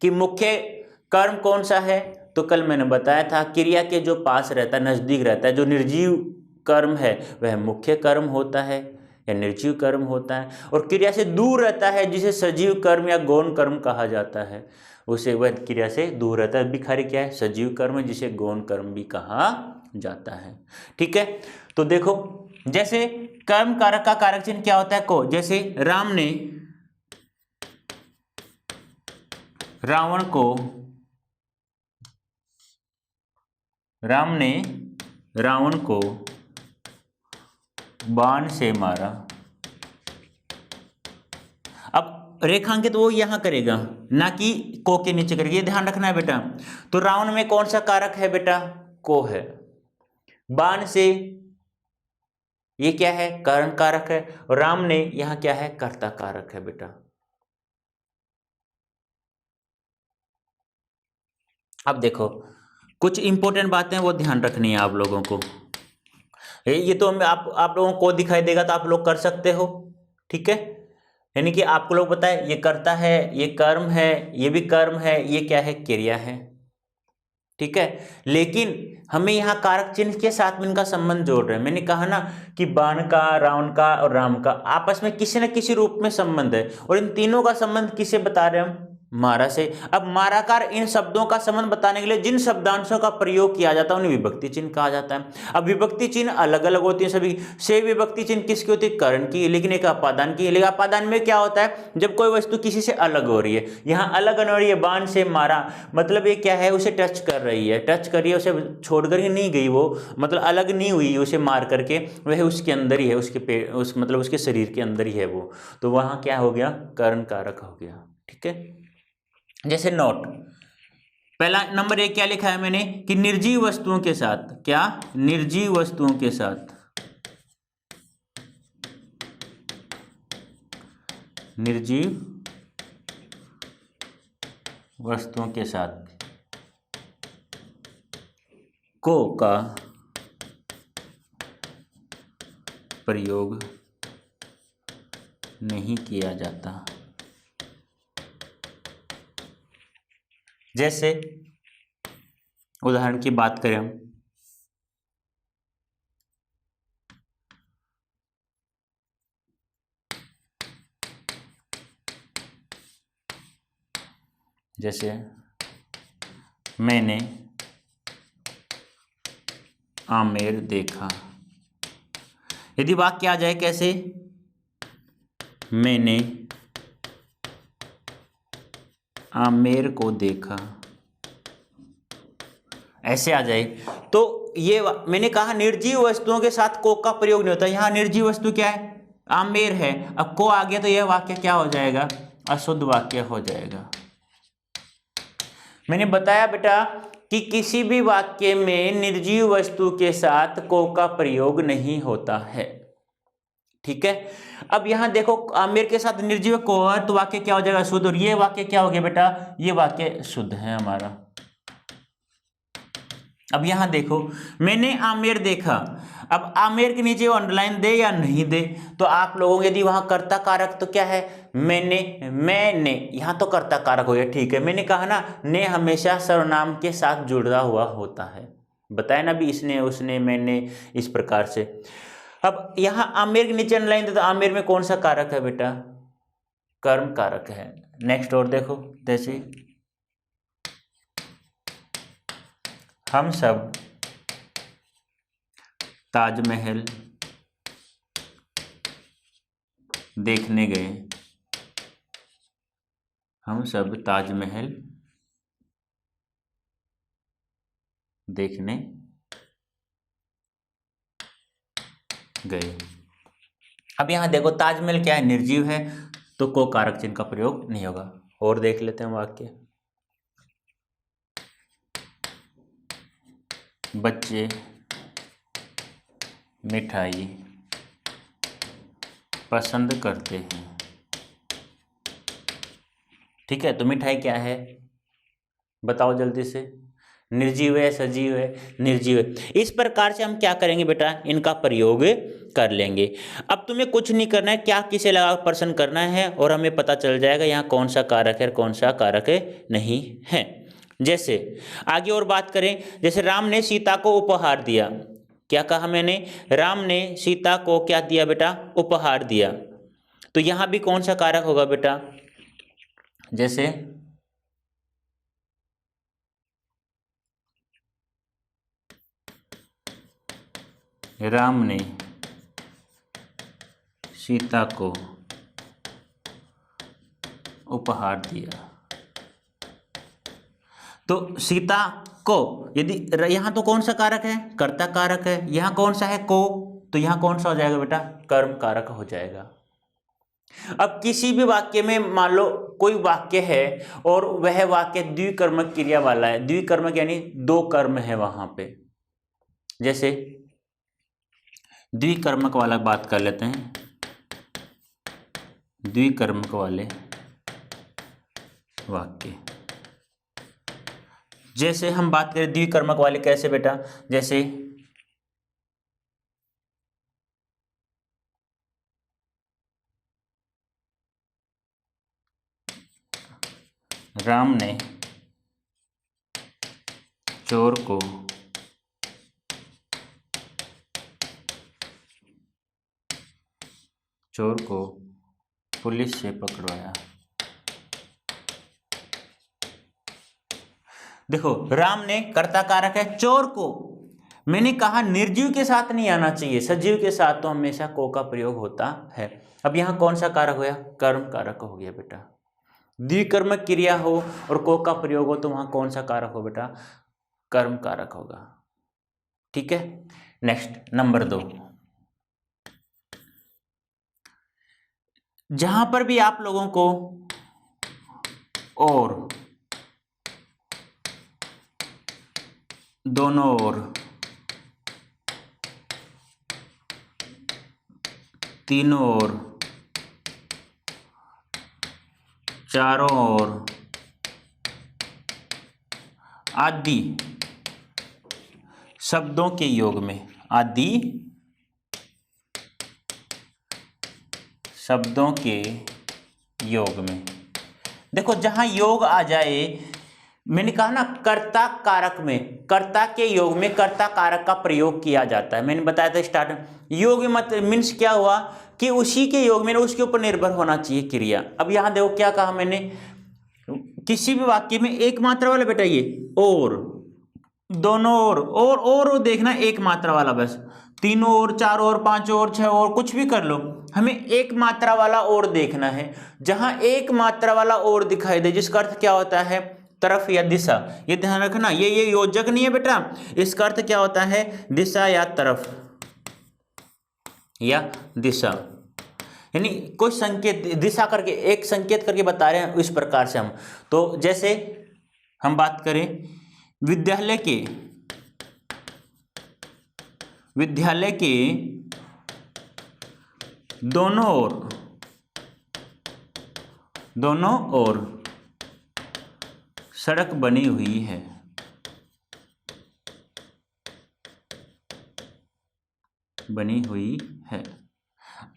कि मुख्य कर्म कौन सा है, तो कल मैंने बताया था क्रिया के जो पास रहता है, नजदीक रहता है, जो निर्जीव कर्म है वह मुख्य कर्म होता है या निर्जीव कर्म होता है। और क्रिया से दूर रहता है जिसे सजीव कर्म या गौण कर्म कहा जाता है, उसे वह क्रिया से दूर रहता है। भिखारी क्या है, सजीव कर्म है जिसे गौण कर्म भी कहा जाता है, ठीक है। तो देखो जैसे कर्म कारक का कारक चिन्ह क्या होता है, को। जैसे राम ने रावण को बाण से मारा। अब रेखांकित वो यहां करेगा, ना कि को के नीचे करेगा, ये ध्यान रखना है बेटा। तो रावण में कौन सा कारक है बेटा, को है। बाण से ये क्या है, कर्म कारक है, और राम ने यहां क्या है, कर्ता कारक है बेटा। अब देखो कुछ इंपॉर्टेंट बातें वो ध्यान रखनी है आप लोगों को। ये तो आप लोगों को दिखाई देगा तो आप लोग कर सकते हो, ठीक है। यानी कि आपको लोग बताए ये कर्ता है, ये कर्म है, ये भी कर्म है, ये क्या है, क्रिया है, ठीक है। लेकिन हमें यहाँ कारक चिन्ह के साथ में इनका संबंध जोड़ रहे हैं। मैंने कहा ना कि बाण का, रावण का और राम का आपस में किसी न किसी रूप में संबंध है, और इन तीनों का संबंध किसे बता रहे हैं हम, मारा से। अब माराकार इन शब्दों का संबंध बताने के लिए जिन शब्दांशों का प्रयोग किया जाता है उन्हें विभक्ति चिन्ह कहा जाता है। अब विभक्ति चिन्ह अलग अलग होती है सभी से। विभक्ति चिन्ह किसकी होती है? कर्ण की, लेकिन एक अपादान की। लेकिन अपादान में क्या होता है? जब कोई वस्तु किसी से अलग हो रही है, यहाँ अलग हो रही है, बाण से मारा, मतलब ये क्या है? उसे टच कर रही है, टच करिए, उसे छोड़कर ही नहीं गई वो, मतलब अलग नहीं हुई उसे मार करके, वह उसके अंदर ही है, उसके पेट, उस मतलब उसके शरीर के अंदर ही है वो, तो वहाँ क्या हो गया? कर्ण कारक हो गया। ठीक है। जैसे नोट, पहला नंबर 1 क्या लिखा है मैंने कि निर्जीव वस्तुओं के साथ, क्या? निर्जीव वस्तुओं के साथ, निर्जीव वस्तुओं के साथ को का प्रयोग नहीं किया जाता। जैसे उदाहरण की बात करें हम, जैसे मैंने आमेर देखा। यदि वाक्य आ जाए कैसे? मैंने आमेर को देखा, ऐसे आ जाए तो ये मैंने कहा निर्जीव वस्तुओं के साथ को का प्रयोग नहीं होता। यहाँ निर्जीव वस्तु क्या है? आमेर है। अब को आ गया तो यह वाक्य क्या हो जाएगा? अशुद्ध वाक्य हो जाएगा। मैंने बताया बेटा कि किसी भी वाक्य में निर्जीव वस्तु के साथ को का प्रयोग नहीं होता है। ठीक है। अब यहां देखो आमेर के साथ निर्जीव को है तो वाक्य क्या हो जाएगा? शुद्ध। और ये वाक्य क्या हो गया बेटा? ये वाक्य शुद्ध है हमारा। अब यहां देखो मैंने आमेर देखा, अब आमेर के नीचे वो अंडरलाइन दे या नहीं दे तो आप लोगों को यदि वहां कर्ता कारक तो क्या है? मैंने यहां तो कर्ता कारक हो गया। ठीक है, मैंने कहा ना ने हमेशा सर्वनाम के साथ जुड़ा हुआ होता है, बताया ना भी, इसने उसने मैंने, इस प्रकार से। अब यहां आमेर के नीचे अंडरलाइन दे तो आमेर में कौन सा कारक है बेटा? कर्म कारक है। नेक्स्ट और देखो, जैसे हम सब ताजमहल देखने गए, हम सब ताजमहल देखने गए। अब यहां देखो ताजमहल क्या है? निर्जीव है, तो को कारक चिन्ह का प्रयोग नहीं होगा। और देख लेते हैं वाक्य, बच्चे मिठाई पसंद करते हैं। ठीक है, तो मिठाई क्या है? बताओ जल्दी से। निर्जीव है, सजीव है? निर्जीव है। इस प्रकार से हम क्या करेंगे बेटा? इनका प्रयोग कर लेंगे। अब तुम्हें कुछ नहीं करना है, क्या किसे लगा प्रश्न करना है और हमें पता चल जाएगा यहाँ कौन सा कारक है कौन सा कारक नहीं है। जैसे आगे और बात करें, जैसे राम ने सीता को उपहार दिया। क्या कहा मैंने? राम ने सीता को क्या दिया बेटा? उपहार दिया। तो यहां भी कौन सा कारक होगा बेटा? जैसे राम ने सीता को उपहार दिया, तो सीता को यदि यहां तो कौन सा कारक है? कर्ता कारक है। यहां कौन सा है? को, तो यहां कौन सा हो जाएगा बेटा? कर्म कारक हो जाएगा। अब किसी भी वाक्य में मान लो कोई वाक्य है और वह वाक्य द्विकर्मक क्रिया वाला है, द्विकर्मक यानी दो कर्म है वहां पे। जैसे द्विकर्मक वाला बात कर लेते हैं, द्विकर्मक वाले वाक्य। जैसे हम बात करें द्विकर्मक वाले कैसे बेटा? जैसे राम ने चोर को पुलिस से पकड़वाया। देखो राम ने कर्ता कारक है, चोर को मैंने कहा निर्जीव के साथ नहीं आना चाहिए, सजीव के साथ तो हमेशा को का प्रयोग होता है। अब यहाँ कौन सा कारक हो गया, कर्म कारक हो गया बेटा। द्विकर्मक क्रिया हो और को का प्रयोग हो तो वहां कौन सा कारक हो बेटा, कर्म कारक होगा। ठीक है, नेक्स्ट नंबर 2, जहां पर भी आप लोगों को और, दोनों ओर, तीनों ओर, चारों ओर आदि शब्दों के योग में, आदि शब्दों के योग में, देखो जहां योग आ जाए, मैंने कहा ना कर्ता कारक में, कर्ता के योग में कर्ता कारक का प्रयोग किया जाता है। मैंने बताया था स्टार्ट में, योग मत मीन्स क्या हुआ कि उसी के योग में उसके ऊपर निर्भर होना चाहिए क्रिया। अब यहां देखो क्या कहा मैंने, किसी भी वाक्य में एक मात्रा वाला बेटा ये और, दोनों और देखना एक मात्रा वाला, बस तीनों और, चारों और, पांचों और, छह और, कुछ भी कर लो, हमें एक मात्रा वाला और देखना है। जहां एक मात्रा वाला और दिखाई दे जिसका अर्थ क्या होता है, तरफ या दिशा, ये ध्यान रखना, ये योजक नहीं है बेटा, इसका अर्थ क्या होता है, दिशा या तरफ या दिशा, यानी कोई संकेत दिशा करके एक संकेत करके बता रहे हैं इस प्रकार से हम। तो जैसे हम बात करें विद्यालय के दोनों ओर सड़क बनी हुई है,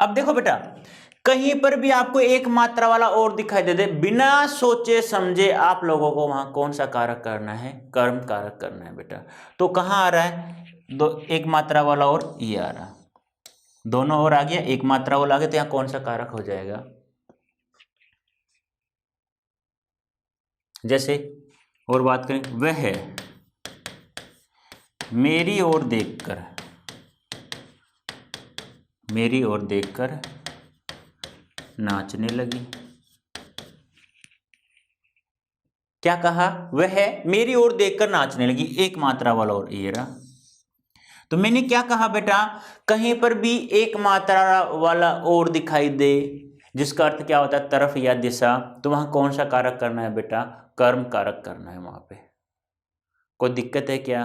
अब देखो बेटा कहीं पर भी आपको एक मात्रा वाला और दिखाई दे दे, बिना सोचे समझे आप लोगों को वहां कौन सा कारक करना है, कर्म कारक करना है बेटा। तो कहां आ रहा है, एक मात्रा वाला और ये आ रहा, दोनों और आ गया, एक मात्रा वाला आ गया, तो यहां कौन सा कारक हो जाएगा। जैसे और बात करें, वह मेरी ओर देखकर नाचने लगी। क्या कहा, वह मेरी ओर देखकर नाचने लगी, एक मात्रा वाला और ये रहा। तो मैंने क्या कहा बेटा, कहीं पर भी एक मात्रा वाला और दिखाई दे जिसका अर्थ क्या होता है, तरफ या दिशा, तो वहां कौन सा कारक करना है बेटा, कर्म कारक करना है वहां पे। कोई दिक्कत है क्या।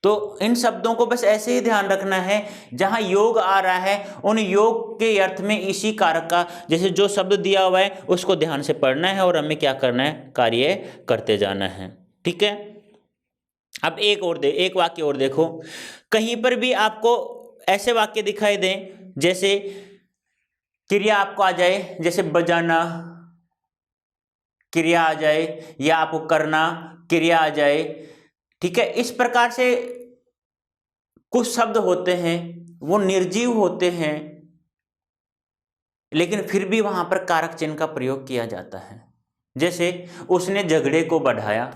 तो इन शब्दों को बस ऐसे ही ध्यान रखना है, जहां योग आ रहा है उन योग के अर्थ में इसी कारक का, जैसे जो शब्द दिया हुआ है उसको ध्यान से पढ़ना है और हमें क्या करना है, कार्य करते जाना है। ठीक है, अब एक वाक्य और देखो, कहीं पर भी आपको ऐसे वाक्य दिखाई दें जैसे क्रिया आपको आ जाए, जैसे बजाना क्रिया आ जाए या आपको करना क्रिया आ जाए। ठीक है, इस प्रकार से कुछ शब्द होते हैं वो निर्जीव होते हैं, लेकिन फिर भी वहां पर कारक चिन्ह का प्रयोग किया जाता है। जैसे उसने झगड़े को बढ़ाया,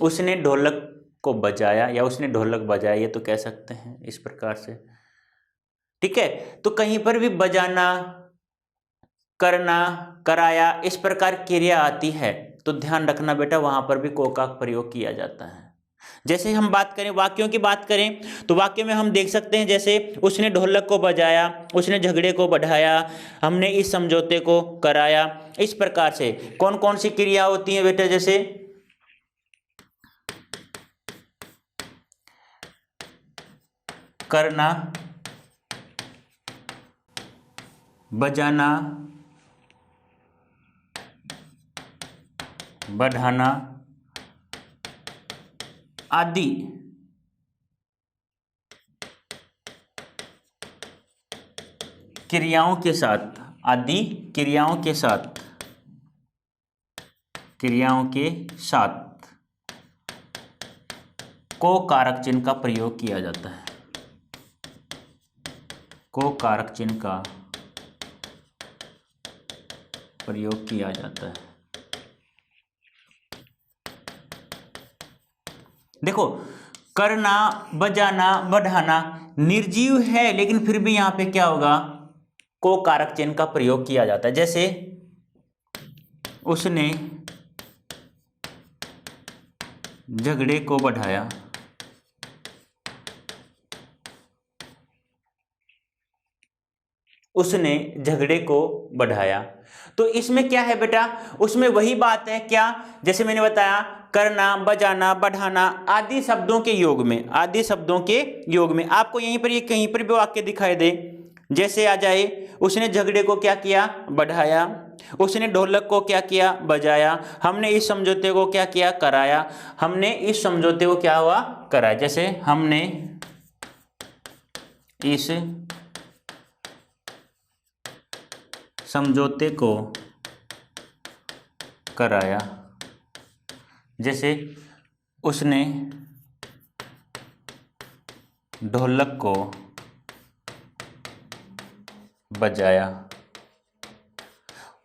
उसने ढोलक को बजाया, या उसने ढोलक बजाया, ये तो कह सकते हैं इस प्रकार से। ठीक है, तो कहीं पर भी बजाना, करना, कराया, इस प्रकार क्रिया आती है तो ध्यान रखना बेटा वहां पर भी को का प्रयोग किया जाता है। जैसे हम बात करें वाक्यों की बात करें तो वाक्य में हम देख सकते हैं, जैसे उसने ढोलक को बजाया, उसने झगड़े को बढ़ाया, हमने इस समझौते को कराया, इस प्रकार से कौन कौन सी क्रिया होती है बेटा, जैसे करना, बजाना, बढ़ाना आदि क्रियाओं के साथ, को कारक चिन्ह का प्रयोग किया जाता है, को कारक चिन्ह का प्रयोग किया जाता है। देखो, करना, बजाना, बढ़ाना निर्जीव है, लेकिन फिर भी यहां पे क्या होगा, को कारक चिन्ह का प्रयोग किया जाता है। जैसे उसने झगड़े को बढ़ाया, उसने झगड़े को बढ़ाया। तो इसमें क्या है बेटा, उसमें वही बात है क्या, जैसे मैंने बताया, करना, बजाना, बढ़ाना आदि शब्दों के योग में, आदि शब्दों के योग में आपको यहीं पर ये कहीं पर भी वाक्य दिखाई दे, जैसे आ जाए, उसने झगड़े को क्या किया, बढ़ाया, उसने ढोलक को क्या किया, बजाया, हमने इस समझौते को क्या किया, कराया, हमने इस समझौते को क्या हुआ, कराया। जैसे हमने इस समझौते को कराया, जैसे उसने ढोलक को बजाया।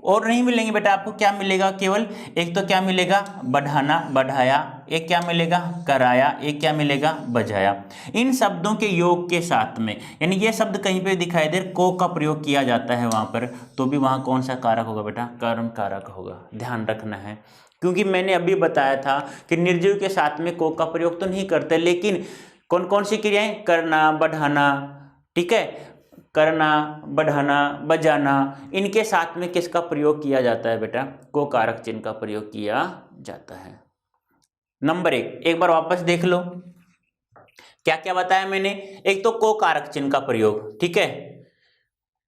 और नहीं मिलेंगे बेटा, आपको क्या मिलेगा, केवल एक तो क्या मिलेगा, बढ़ाना, बढ़ाया, एक क्या मिलेगा, कराया, एक क्या मिलेगा, बजाया। इन शब्दों के योग के साथ में, यानी ये शब्द कहीं पे दिखाई दे को का प्रयोग किया जाता है वहां पर, तो भी वहां कौन सा कारक होगा बेटा, कर्म कारक होगा, ध्यान रखना है। क्योंकि मैंने अभी बताया था कि निर्जीव के साथ में को का प्रयोग तो नहीं करते, लेकिन कौन कौन सी क्रियाएं, करना, बढ़ाना, ठीक है, करना, बढ़ाना, बजाना, इनके साथ में किसका प्रयोग किया जाता है बेटा, को कारक चिन्ह का प्रयोग किया जाता है। नंबर एक बार वापस देख लो, क्या क्या बताया मैंने। एक तो को कारक चिन्ह का प्रयोग, ठीक है,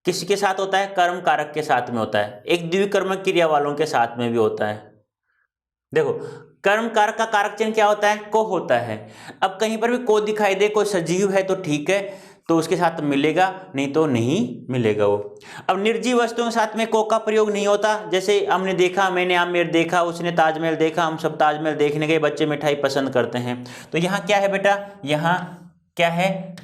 किसके साथ होता है, कर्म कारक के साथ में होता है, एक द्विकर्मक क्रिया वालों के साथ में भी होता है। देखो, कर्म कारक का कारक चिन्ह क्या होता है, को होता है। अब कहीं पर भी को दिखाई दे, कोई सजीव है तो ठीक है, तो उसके साथ मिलेगा, नहीं तो नहीं मिलेगा वो। अब निर्जीव वस्तुओं के साथ में को का प्रयोग नहीं होता, जैसे हमने देखा, मैंने आमेर देखा, उसने ताजमहल देखा, हम सब ताजमहल देखने गए, बच्चे मिठाई पसंद करते हैं। तो यहाँ क्या है बेटा, यहाँ क्या है,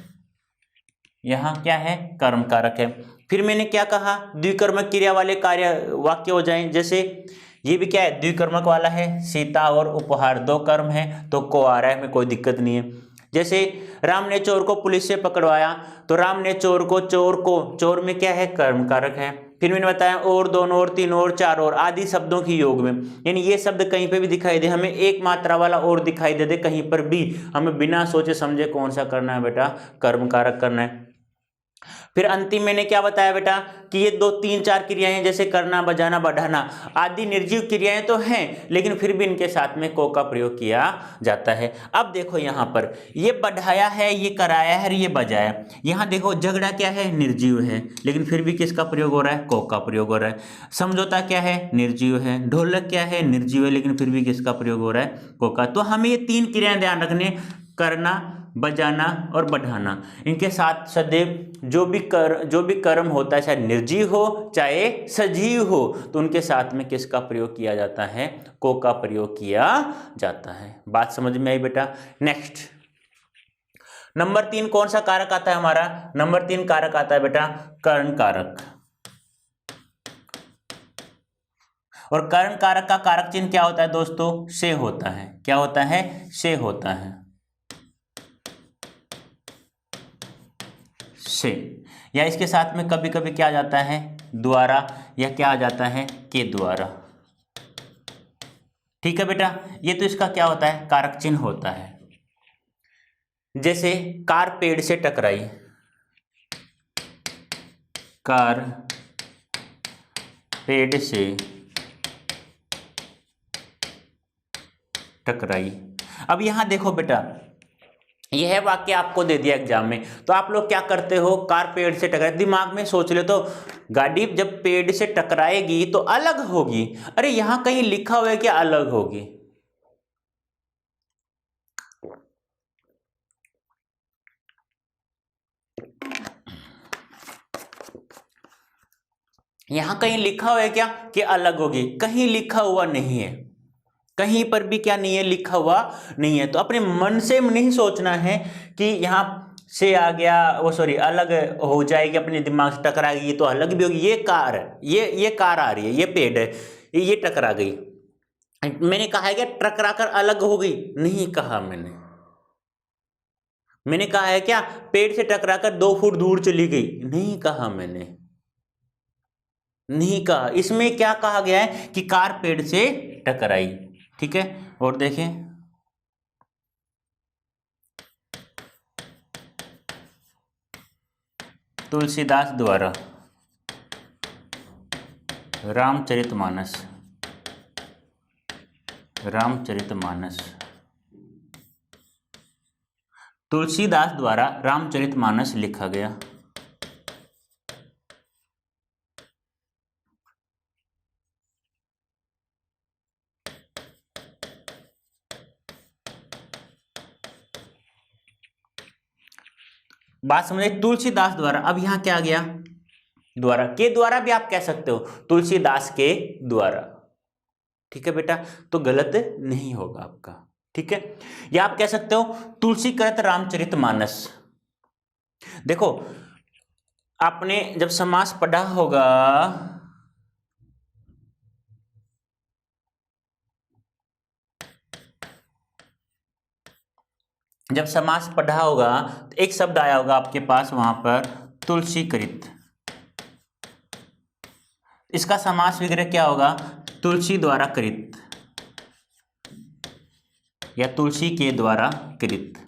यहाँ क्या है, कर्म कारक है। फिर मैंने क्या कहा, द्विकर्मक क्रिया वाले कार्य वाक्य हो जाएं, जैसे ये भी क्या है, द्विकर्मक वाला है, सीता और उपहार दो कर्म है, तो को आ रहा है, में कोई दिक्कत नहीं है। जैसे राम ने चोर को पुलिस से पकड़वाया, तो राम ने चोर को, चोर में क्या है, कर्म कारक है। फिर मैंने बताया और, दोनों और, तीन और, चार और आदि शब्दों की योग में, यानी ये शब्द कहीं पे भी दिखाई दे, हमें एक मात्रा वाला और दिखाई दे कहीं पर भी, हमें बिना सोचे समझे कौन सा करना है बेटा, कर्म कारक करना है। फिर अंतिम मैंने क्या बताया बेटा, कि ये दो तीन चार क्रियाएं हैं, जैसे करना, बजाना, बढ़ाना आदि निर्जीव क्रियाएं तो हैं, लेकिन फिर भी इनके साथ में को का प्रयोग किया जाता है। अब देखो यहाँ पर ये बढ़ाया है, ये कराया है, ये बजाया। यहाँ देखो झगड़ा क्या है, निर्जीव है, लेकिन फिर भी किसका प्रयोग हो रहा है, को का प्रयोग हो रहा है। समझौता क्या है, निर्जीव है। ढोलक क्या है, निर्जीव है, लेकिन फिर भी किसका प्रयोग हो रहा है, को का। तो हमें ये तीन क्रियाएं ध्यान रखने, करना, बजाना और बढ़ाना, इनके साथ सदैव जो भी कर्म होता है, चाहे निर्जीव हो चाहे सजीव हो, तो उनके साथ में किसका प्रयोग किया जाता है, को का प्रयोग किया जाता है। बात समझ में आई बेटा। नेक्स्ट नंबर 3 कौन सा कारक आता है हमारा, नंबर 3 कारक आता है बेटा कर्ण कारक। और कर्ण कारक का कारक चिन्ह क्या होता है दोस्तों, से होता है। क्या होता है, से होता है, से, या इसके साथ में कभी कभी क्या आ जाता है, द्वारा, या क्या आ जाता है, के द्वारा। ठीक है बेटा, ये तो इसका क्या होता है, कारक चिन्ह होता है। जैसे कार पेड़ से टकराई, कार पेड़ से टकराई। अब यहां देखो बेटा, यह वाक्य आपको दे दिया एग्जाम में, तो आप लोग क्या करते हो, कार पेड़ से टकराई, दिमाग में सोच ले, तो गाड़ी जब पेड़ से टकराएगी तो अलग होगी। अरे यहां कहीं लिखा हुआ है कि अलग होगी, यहां कहीं लिखा हुआ है क्या कि अलग होगी, कहीं लिखा हुआ नहीं है, कहीं पर भी क्या नहीं है, लिखा हुआ नहीं है। तो अपने मन से नहीं सोचना है कि यहाँ से आ गया, वो सॉरी अलग हो जाएगी, अपने दिमाग से टकराएगी तो अलग भी होगी। ये कार है, ये कार आ रही है, ये पेड़ है, ये टकरा गई। मैंने कहा है क्या टकरा कर अलग हो गई? नहीं कहा मैंने कहा है क्या पेड़ से टकरा कर 2 फुट दूर चली गई? नहीं कहा मैंने, नहीं कहा। इसमें क्या कहा गया है कि कार पेड़ से टकराई। ठीक है, और देखें तुलसीदास द्वारा रामचरितमानस, तुलसीदास द्वारा रामचरितमानस लिखा गया। बात समझे, तुलसीदास द्वारा। अब यहां क्या आ गया? द्वारा, के द्वारा भी आप कह सकते हो, तुलसीदास के द्वारा। ठीक है बेटा, तो गलत नहीं होगा आपका। ठीक है, या आप कह सकते हो तुलसी कृत रामचरितमानस। देखो आपने जब समास पढ़ा होगा, जब समास पढ़ा होगा तो एक शब्द आया होगा आपके पास वहां पर, तुलसीकृत। इसका समास विग्रह क्या होगा? तुलसी द्वारा कृत या तुलसी के द्वारा कृत।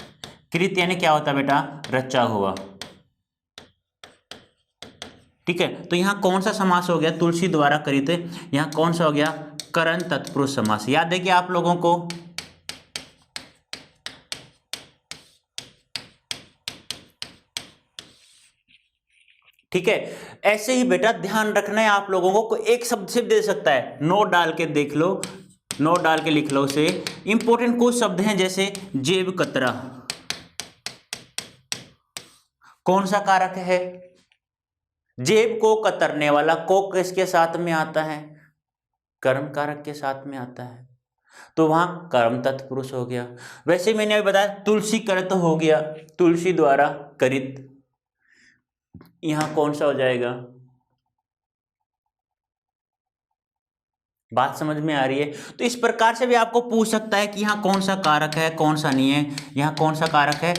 कृत यानी क्या होता है बेटा? रचा हुआ। ठीक है, तो यहां कौन सा समास हो गया? तुलसी द्वारा कृत। यहां कौन सा हो गया? करण तत्पुरुष समास। याद है कि आप लोगों को ठीक है, ऐसे ही बेटा ध्यान रखना है आप लोगों को, एक शब्द से दे सकता है, नोट डाल के देख लो, नोट डाल के लिख लो उसे। इंपॉर्टेंट कुछ शब्द हैं जैसे जेब कतरा, कौन सा कारक है? जेब को कतरने वाला, को किसके साथ में आता है? कर्म कारक के साथ में आता है, तो वहां कर्म तत्पुरुष हो गया। वैसे मैंने अभी बताया तुलसी कृत हो गया, तुलसी द्वारा कृत। यहां कौन सा हो जाएगा? बात समझ में आ रही है? तो इस प्रकार से भी आपको पूछ सकता है कि यहाँ कौन सा कारक है, कौन सा नहीं है। यहाँ कौन सा कारक है?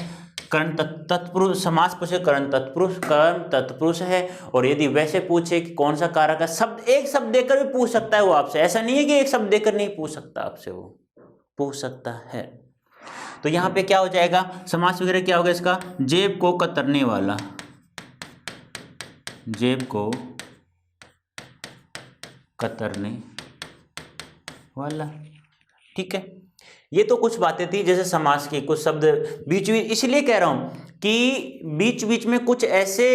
कर्ण तत्पुरुष। समास पूछे कर्ण तत्पुरुष, कर्म तत्पुरुष है। और यदि वैसे पूछे कि कौन सा कारक है, शब्द एक शब्द देकर भी पूछ सकता है वो आपसे। ऐसा नहीं है कि एक शब्द देकर नहीं पूछ सकता आपसे, वो पूछ सकता है। तो यहाँ पे क्या हो जाएगा? समास वगैरह क्या होगा इसका? जेब को कतरने वाला, जेब को कतरने वाला। ठीक है, ये तो कुछ बातें थी जैसे समास की, कुछ शब्द बीच बीच, इसलिए कह रहा हूं कि बीच बीच में कुछ ऐसे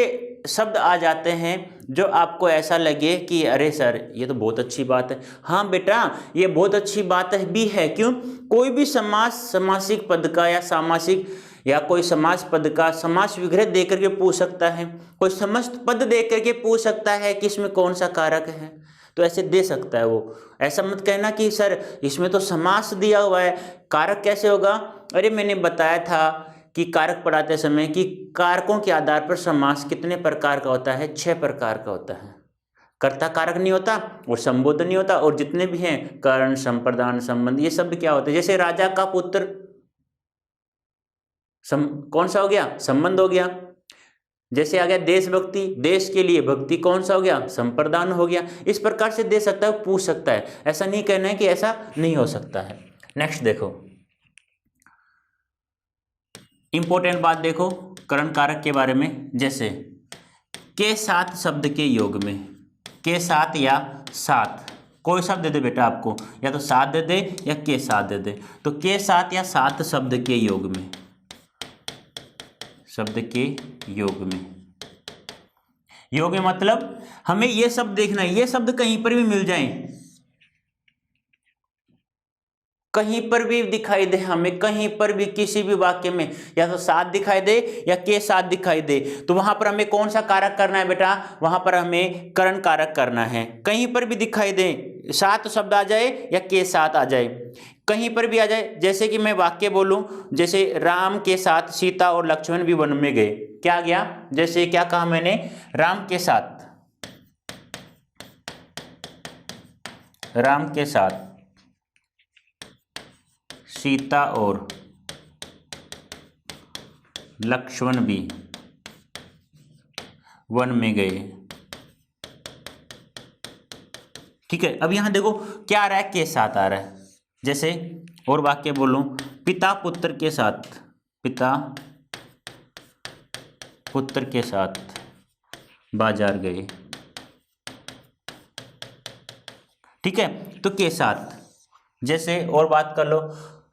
शब्द आ जाते हैं जो आपको ऐसा लगे कि अरे सर ये तो बहुत अच्छी बात है। हाँ बेटा, ये बहुत अच्छी बात भी है। क्यों? कोई भी समास, समासिक पद का या सामासिक या कोई समास पद का समास विग्रह देकर के पूछ सकता है, कोई समस्त पद देकर के पूछ सकता है कि इसमें कौन सा कारक है, तो ऐसे दे सकता है वो। ऐसा मत कहना कि सर इसमें तो समास दिया हुआ है, कारक कैसे होगा? अरे मैंने बताया था कि कारक पढ़ाते समय कि कारकों के आधार पर समास कितने प्रकार का होता है? 6 प्रकार का होता है। कर्ता कारक नहीं होता और संबोधन नहीं होता, और जितने भी हैं कारण, संप्रदान, संबंध, ये सब क्या होते हैं? जैसे राजा का पुत्र, कौन सा हो गया? संबंध हो गया। जैसे आ गया देशभक्ति, देश के लिए भक्ति, कौन सा हो गया? संप्रदान हो गया। इस प्रकार से दे सकता है, पूछ सकता है। ऐसा नहीं कहना है कि ऐसा नहीं हो सकता है। नेक्स्ट देखो, इंपॉर्टेंट बात देखो करण कारक के बारे में। जैसे के साथ शब्द के योग में, के साथ या साथ, कोई शब्द दे दे बेटा आपको, या तो साथ दे दे या के साथ दे दे। तो के साथ या साथ शब्द के योग में, शब्द के योग में, योग में मतलब हमें ये शब्द देखना है, ये शब्द कहीं पर भी मिल जाएं, कहीं पर भी दिखाई दे हमें, कहीं पर भी किसी भी वाक्य में या तो साथ दिखाई दे या के साथ दिखाई दे, तो वहां पर हमें कौन सा कारक करना है बेटा? वहां पर हमें करण कारक करना है। कहीं पर भी दिखाई दे, साथ शब्द आ जाए या के साथ आ जाए, कहीं पर भी आ जाए, जैसे कि मैं वाक्य बोलूं, जैसे राम के साथ सीता और लक्ष्मण भी वन में गए, क्या आ गया, जैसे क्या कहा मैंने, राम के साथ सीता और लक्ष्मण भी वन में गए। ठीक है, अब यहां देखो क्या आ रहा है, के साथ आ रहा है। जैसे और वाक्य बोलूं, पिता पुत्र के साथ बाजार गए। ठीक है, तो के साथ। जैसे और बात कर लो,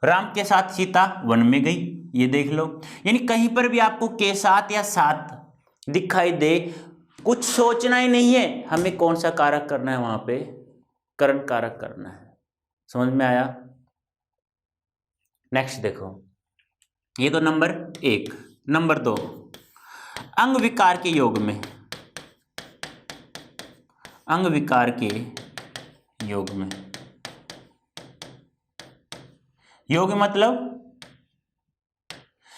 राम के साथ सीता वन में गई, ये देख लो। यानी कहीं पर भी आपको के साथ या साथ दिखाई दे, कुछ सोचना ही नहीं है, हमें कौन सा कारक करना है, वहां पे करण कारक करना है। समझ में आया? नेक्स्ट देखो, ये तो नंबर 1। नंबर 2, अंग विकार के योग में, योग मतलब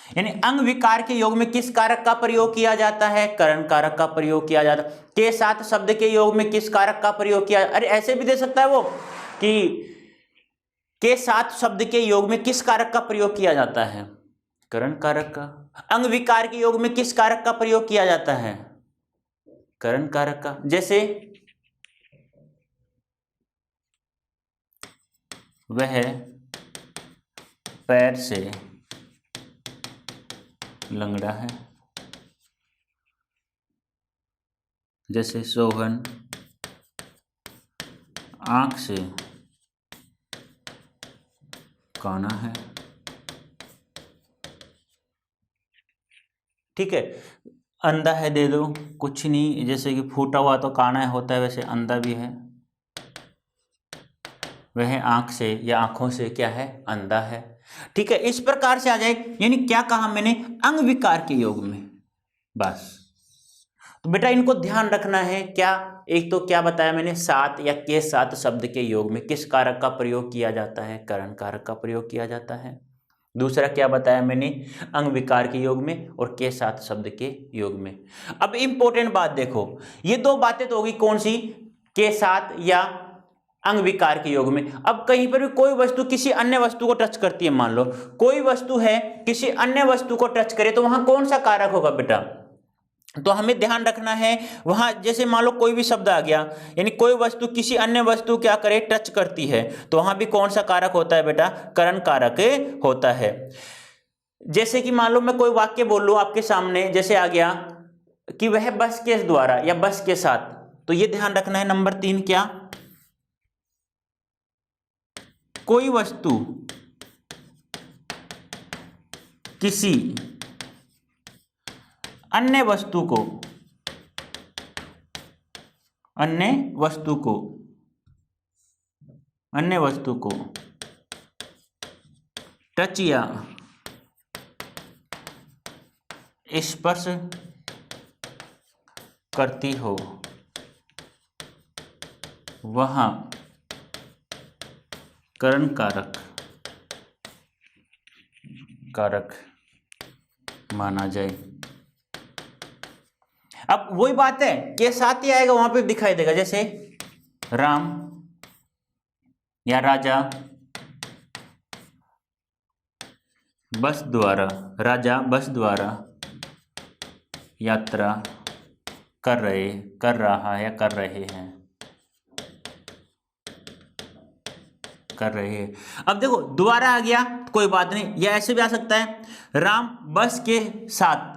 यानी अंग विकार के योग में किस कारक का प्रयोग किया जाता है, करण कारक का प्रयोग किया जाता है। के साथ शब्द के योग में किस कारक का प्रयोग किया, अरे ऐसे भी दे सकता है वो कि के साथ शब्द के योग में किस कारक का प्रयोग किया जाता है, करण कारक का। अंग विकार के योग में किस कारक का प्रयोग किया जाता है, करण कारक का। जैसे वह पैर से लंगड़ा है, जैसे सोहन आंख से काना है। ठीक है, अंधा है दे दो, कुछ नहीं, जैसे कि फूटा हुआ तो काना होता है, वैसे अंधा भी है, वह आंख से या आंखों से क्या है, अंधा है। ठीक है, इस प्रकार से आ जाए। यानी क्या कहा मैंने, अंग विकार के योग में, बस। तो बेटा इनको ध्यान रखना है। क्या, एक तो क्या बताया मैंने, साथ या के साथ शब्द के योग में किस कारक का प्रयोग किया जाता है, करण कारक का प्रयोग किया जाता है। दूसरा क्या बताया मैंने, अंग विकार के योग में और के साथ शब्द के योग में। अब इंपॉर्टेंट बात देखो, ये दो बातें तो होगी, कौन सी, के साथ या अंग विकार के योग में। अब कहीं पर भी कोई वस्तु किसी अन्य वस्तु को टच करती है, मान लो कोई वस्तु है किसी अन्य वस्तु को टच करे, तो वहां कौन सा कारक होगा बेटा, तो हमें ध्यान रखना है। वहां जैसे मान लो कोई भी शब्द आ गया, यानी कोई वस्तु किसी अन्य वस्तु क्या करे, टच करती है, तो वहां भी कौन सा कारक होता है बेटा, करण कारक होता है। जैसे कि मान लो मैं कोई वाक्य बोल लूं आपके सामने, जैसे आ गया कि वह बस के द्वारा या बस के साथ, तो ये ध्यान रखना है। नंबर 3 क्या, कोई वस्तु किसी अन्य वस्तु को टच या स्पर्श करती हो, वहां करण कारक माना जाए। अब वही बात है, के साथ ही आएगा, वहां पे दिखाई देगा, जैसे राम या राजा बस द्वारा यात्रा कर रहे हैं। अब देखो दोबारा आ गया, कोई बात नहीं, या ऐसे भी आ सकता है, राम बस के साथ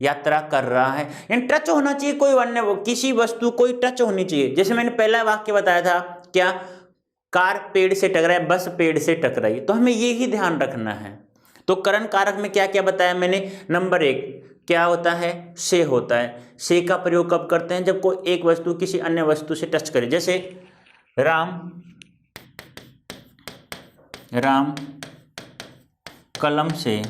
यात्रा कर रहा है, यानी टच होना चाहिए, कोई अन्य किसी वस्तु कोई टच होनी चाहिए। जैसे मैंने पहला वाक्य बताया था, क्या, कार पेड़ से टकराए, बस पेड़ से टकराई, तो हमें ये ही ध्यान रखना है। तो करण कारक में क्या क्या बताया मैंने, नंबर 1 क्या होता है, से होता है। से का प्रयोग कब करते हैं, जब कोई एक वस्तु किसी अन्य वस्तु से टच करे। जैसे राम कलम से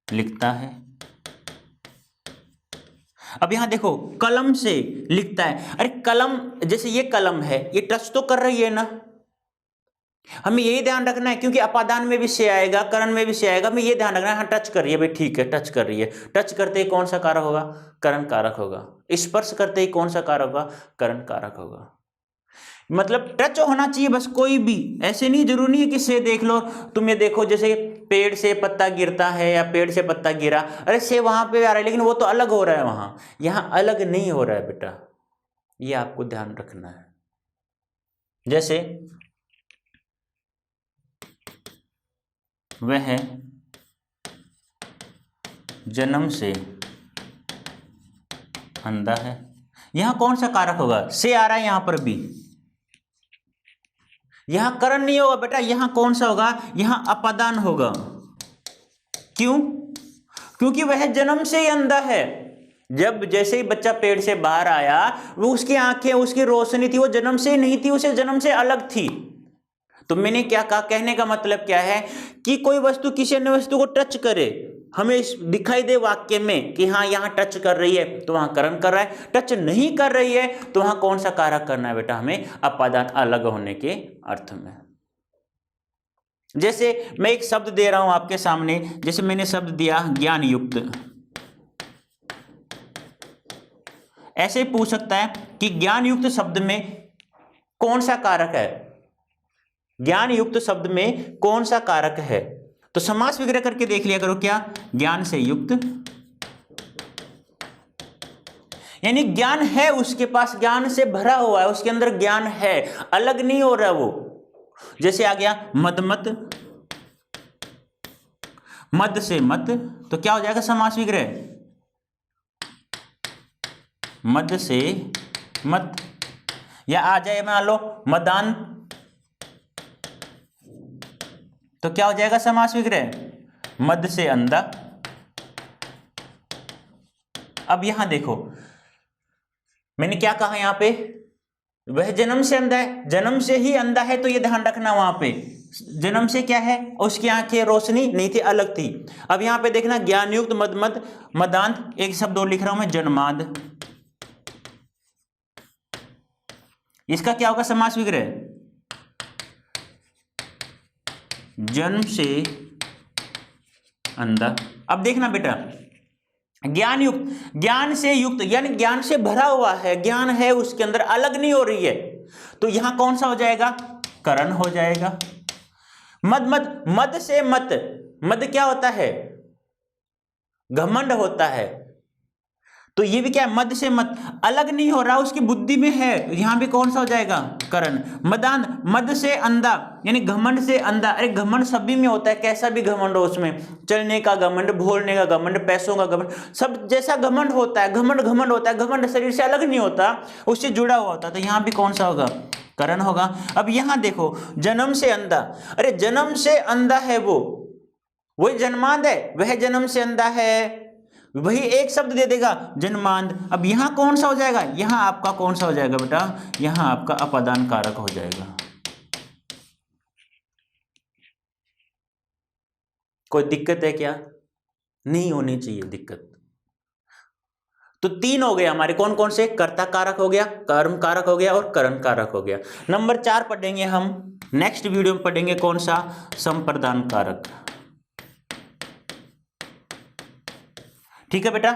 लिखता है। अब यहां देखो कलम से लिखता है, अरे कलम, जैसे ये कलम है, ये टच तो कर रही है ना, हमें यही ध्यान रखना है, क्योंकि अपादान में भी से आएगा, करण में भी से आएगा, हमें ये ध्यान रखना है, हाँ टच कर रही है भाई, ठीक है टच कर रही है, टच करते ही कौन सा कारक होगा, करण कारक होगा, स्पर्श करते ही कौन सा कारक होगा, करण कारक होगा। मतलब टच होना चाहिए बस, कोई भी, ऐसे नहीं, जरूरी नहीं है कि से देख लो, तुम ये देखो जैसे पेड़ से पत्ता गिरता है या पेड़ से पत्ता गिरा, अरे से वहां पे आ रहा है लेकिन वो तो अलग हो रहा है वहां, यहां अलग नहीं हो रहा है बेटा, ये आपको ध्यान रखना है। जैसे वह जन्म से अंधा है, यहां कौन सा कारक होगा, से आ रहा है यहां पर भी, यहां करण नहीं होगा बेटा, यहां कौन सा होगा, यहां अपादान होगा। क्यों? क्योंकि वह जन्म से ही अंधा है, जब जैसे ही बच्चा पेट से बाहर आया, वो उसकी आंखें, उसकी रोशनी थी, वो जन्म से नहीं थी, उसे जन्म से अलग थी। तो मैंने क्या कहा, कहने का मतलब क्या है कि कोई वस्तु किसी अन्य वस्तु को टच करे, हमें दिखाई दे वाक्य में कि हाँ यहां टच कर रही है तो वहां करण कर रहा है, टच नहीं कर रही है तो वहां कौन सा कारक करना है बेटा, हमें अपादान अलग होने के अर्थ में। जैसे मैं एक शब्द दे रहा हूं आपके सामने, जैसे मैंने शब्द दिया ज्ञान युक्त, ऐसे ही पूछ सकता है कि ज्ञान युक्त शब्द में कौन सा कारक है, ज्ञान युक्त शब्द में कौन सा कारक है, तो समास विग्रह करके देख लिया करो, क्या, ज्ञान से युक्त, यानी ज्ञान है उसके पास, ज्ञान से भरा हुआ है, उसके अंदर ज्ञान है, अलग नहीं हो रहा वो। जैसे आ गया मदमत, मद से मत, तो क्या हो जाएगा समास विग्रह, मद से मत, या आ जाए मान लो मदान, तो क्या हो जाएगा समास विग्रह, मद से अंधा। अब यहां देखो मैंने क्या कहा, यहां पे वह जन्म से अंधा है, जन्म से ही अंधा है, तो ये ध्यान रखना, वहां पे जन्म से क्या है, उसकी आंखें रोशनी नहीं थी, अलग थी। अब यहां पे देखना ज्ञान युक्त मदमत मदांत, एक शब्द और लिख रहा हूं मैं, जन्माद, इसका क्या होगा समास विग्रह, जन्म से अंधा। अब देखना बेटा, ज्ञान युक्त, ज्ञान से युक्त यानी ज्ञान से भरा हुआ है, ज्ञान है उसके अंदर, अलग नहीं हो रही है, तो यहां कौन सा हो जाएगा, करण हो जाएगा। मद मद, मद से मत, मद क्या होता है, घमंड होता है, तो ये भी क्या है, मद से मत, अलग नहीं हो रहा, उसकी बुद्धि में है, यहां भी कौन सा हो जाएगा, करण। मदान, मद से अंधा यानी घमंड से अंधा, अरे घमंड सभी में होता है, कैसा भी घमंड हो, उसमें चलने का घमंड, बोलने का घमंड, पैसों का घमंड, सब जैसा घमंड होता है, घमंड घमंड होता है, घमंड शरीर से अलग नहीं होता, उससे जुड़ा हुआ होता है, तो यहां भी कौन सा होगा, करण होगा। अब यहां देखो जन्म से अंधा, अरे जन्म से अंधा है वो, वही जन्मांध है, वह जन्म से अंधा है, वही एक शब्द दे देगा जन्मांध। अब यहां कौन सा हो जाएगा, यहां आपका कौन सा हो जाएगा बेटा, यहां आपका अपादान कारक हो जाएगा। कोई दिक्कत है क्या, नहीं होनी चाहिए दिक्कत। तो तीन हो गए हमारे, कौन कौन से, कर्ता कारक हो गया, कर्म कारक हो गया और करण कारक हो गया। नंबर 4 पढ़ेंगे हम नेक्स्ट वीडियो में, पढ़ेंगे कौन सा, संप्रदान कारक। ठीक है बेटा।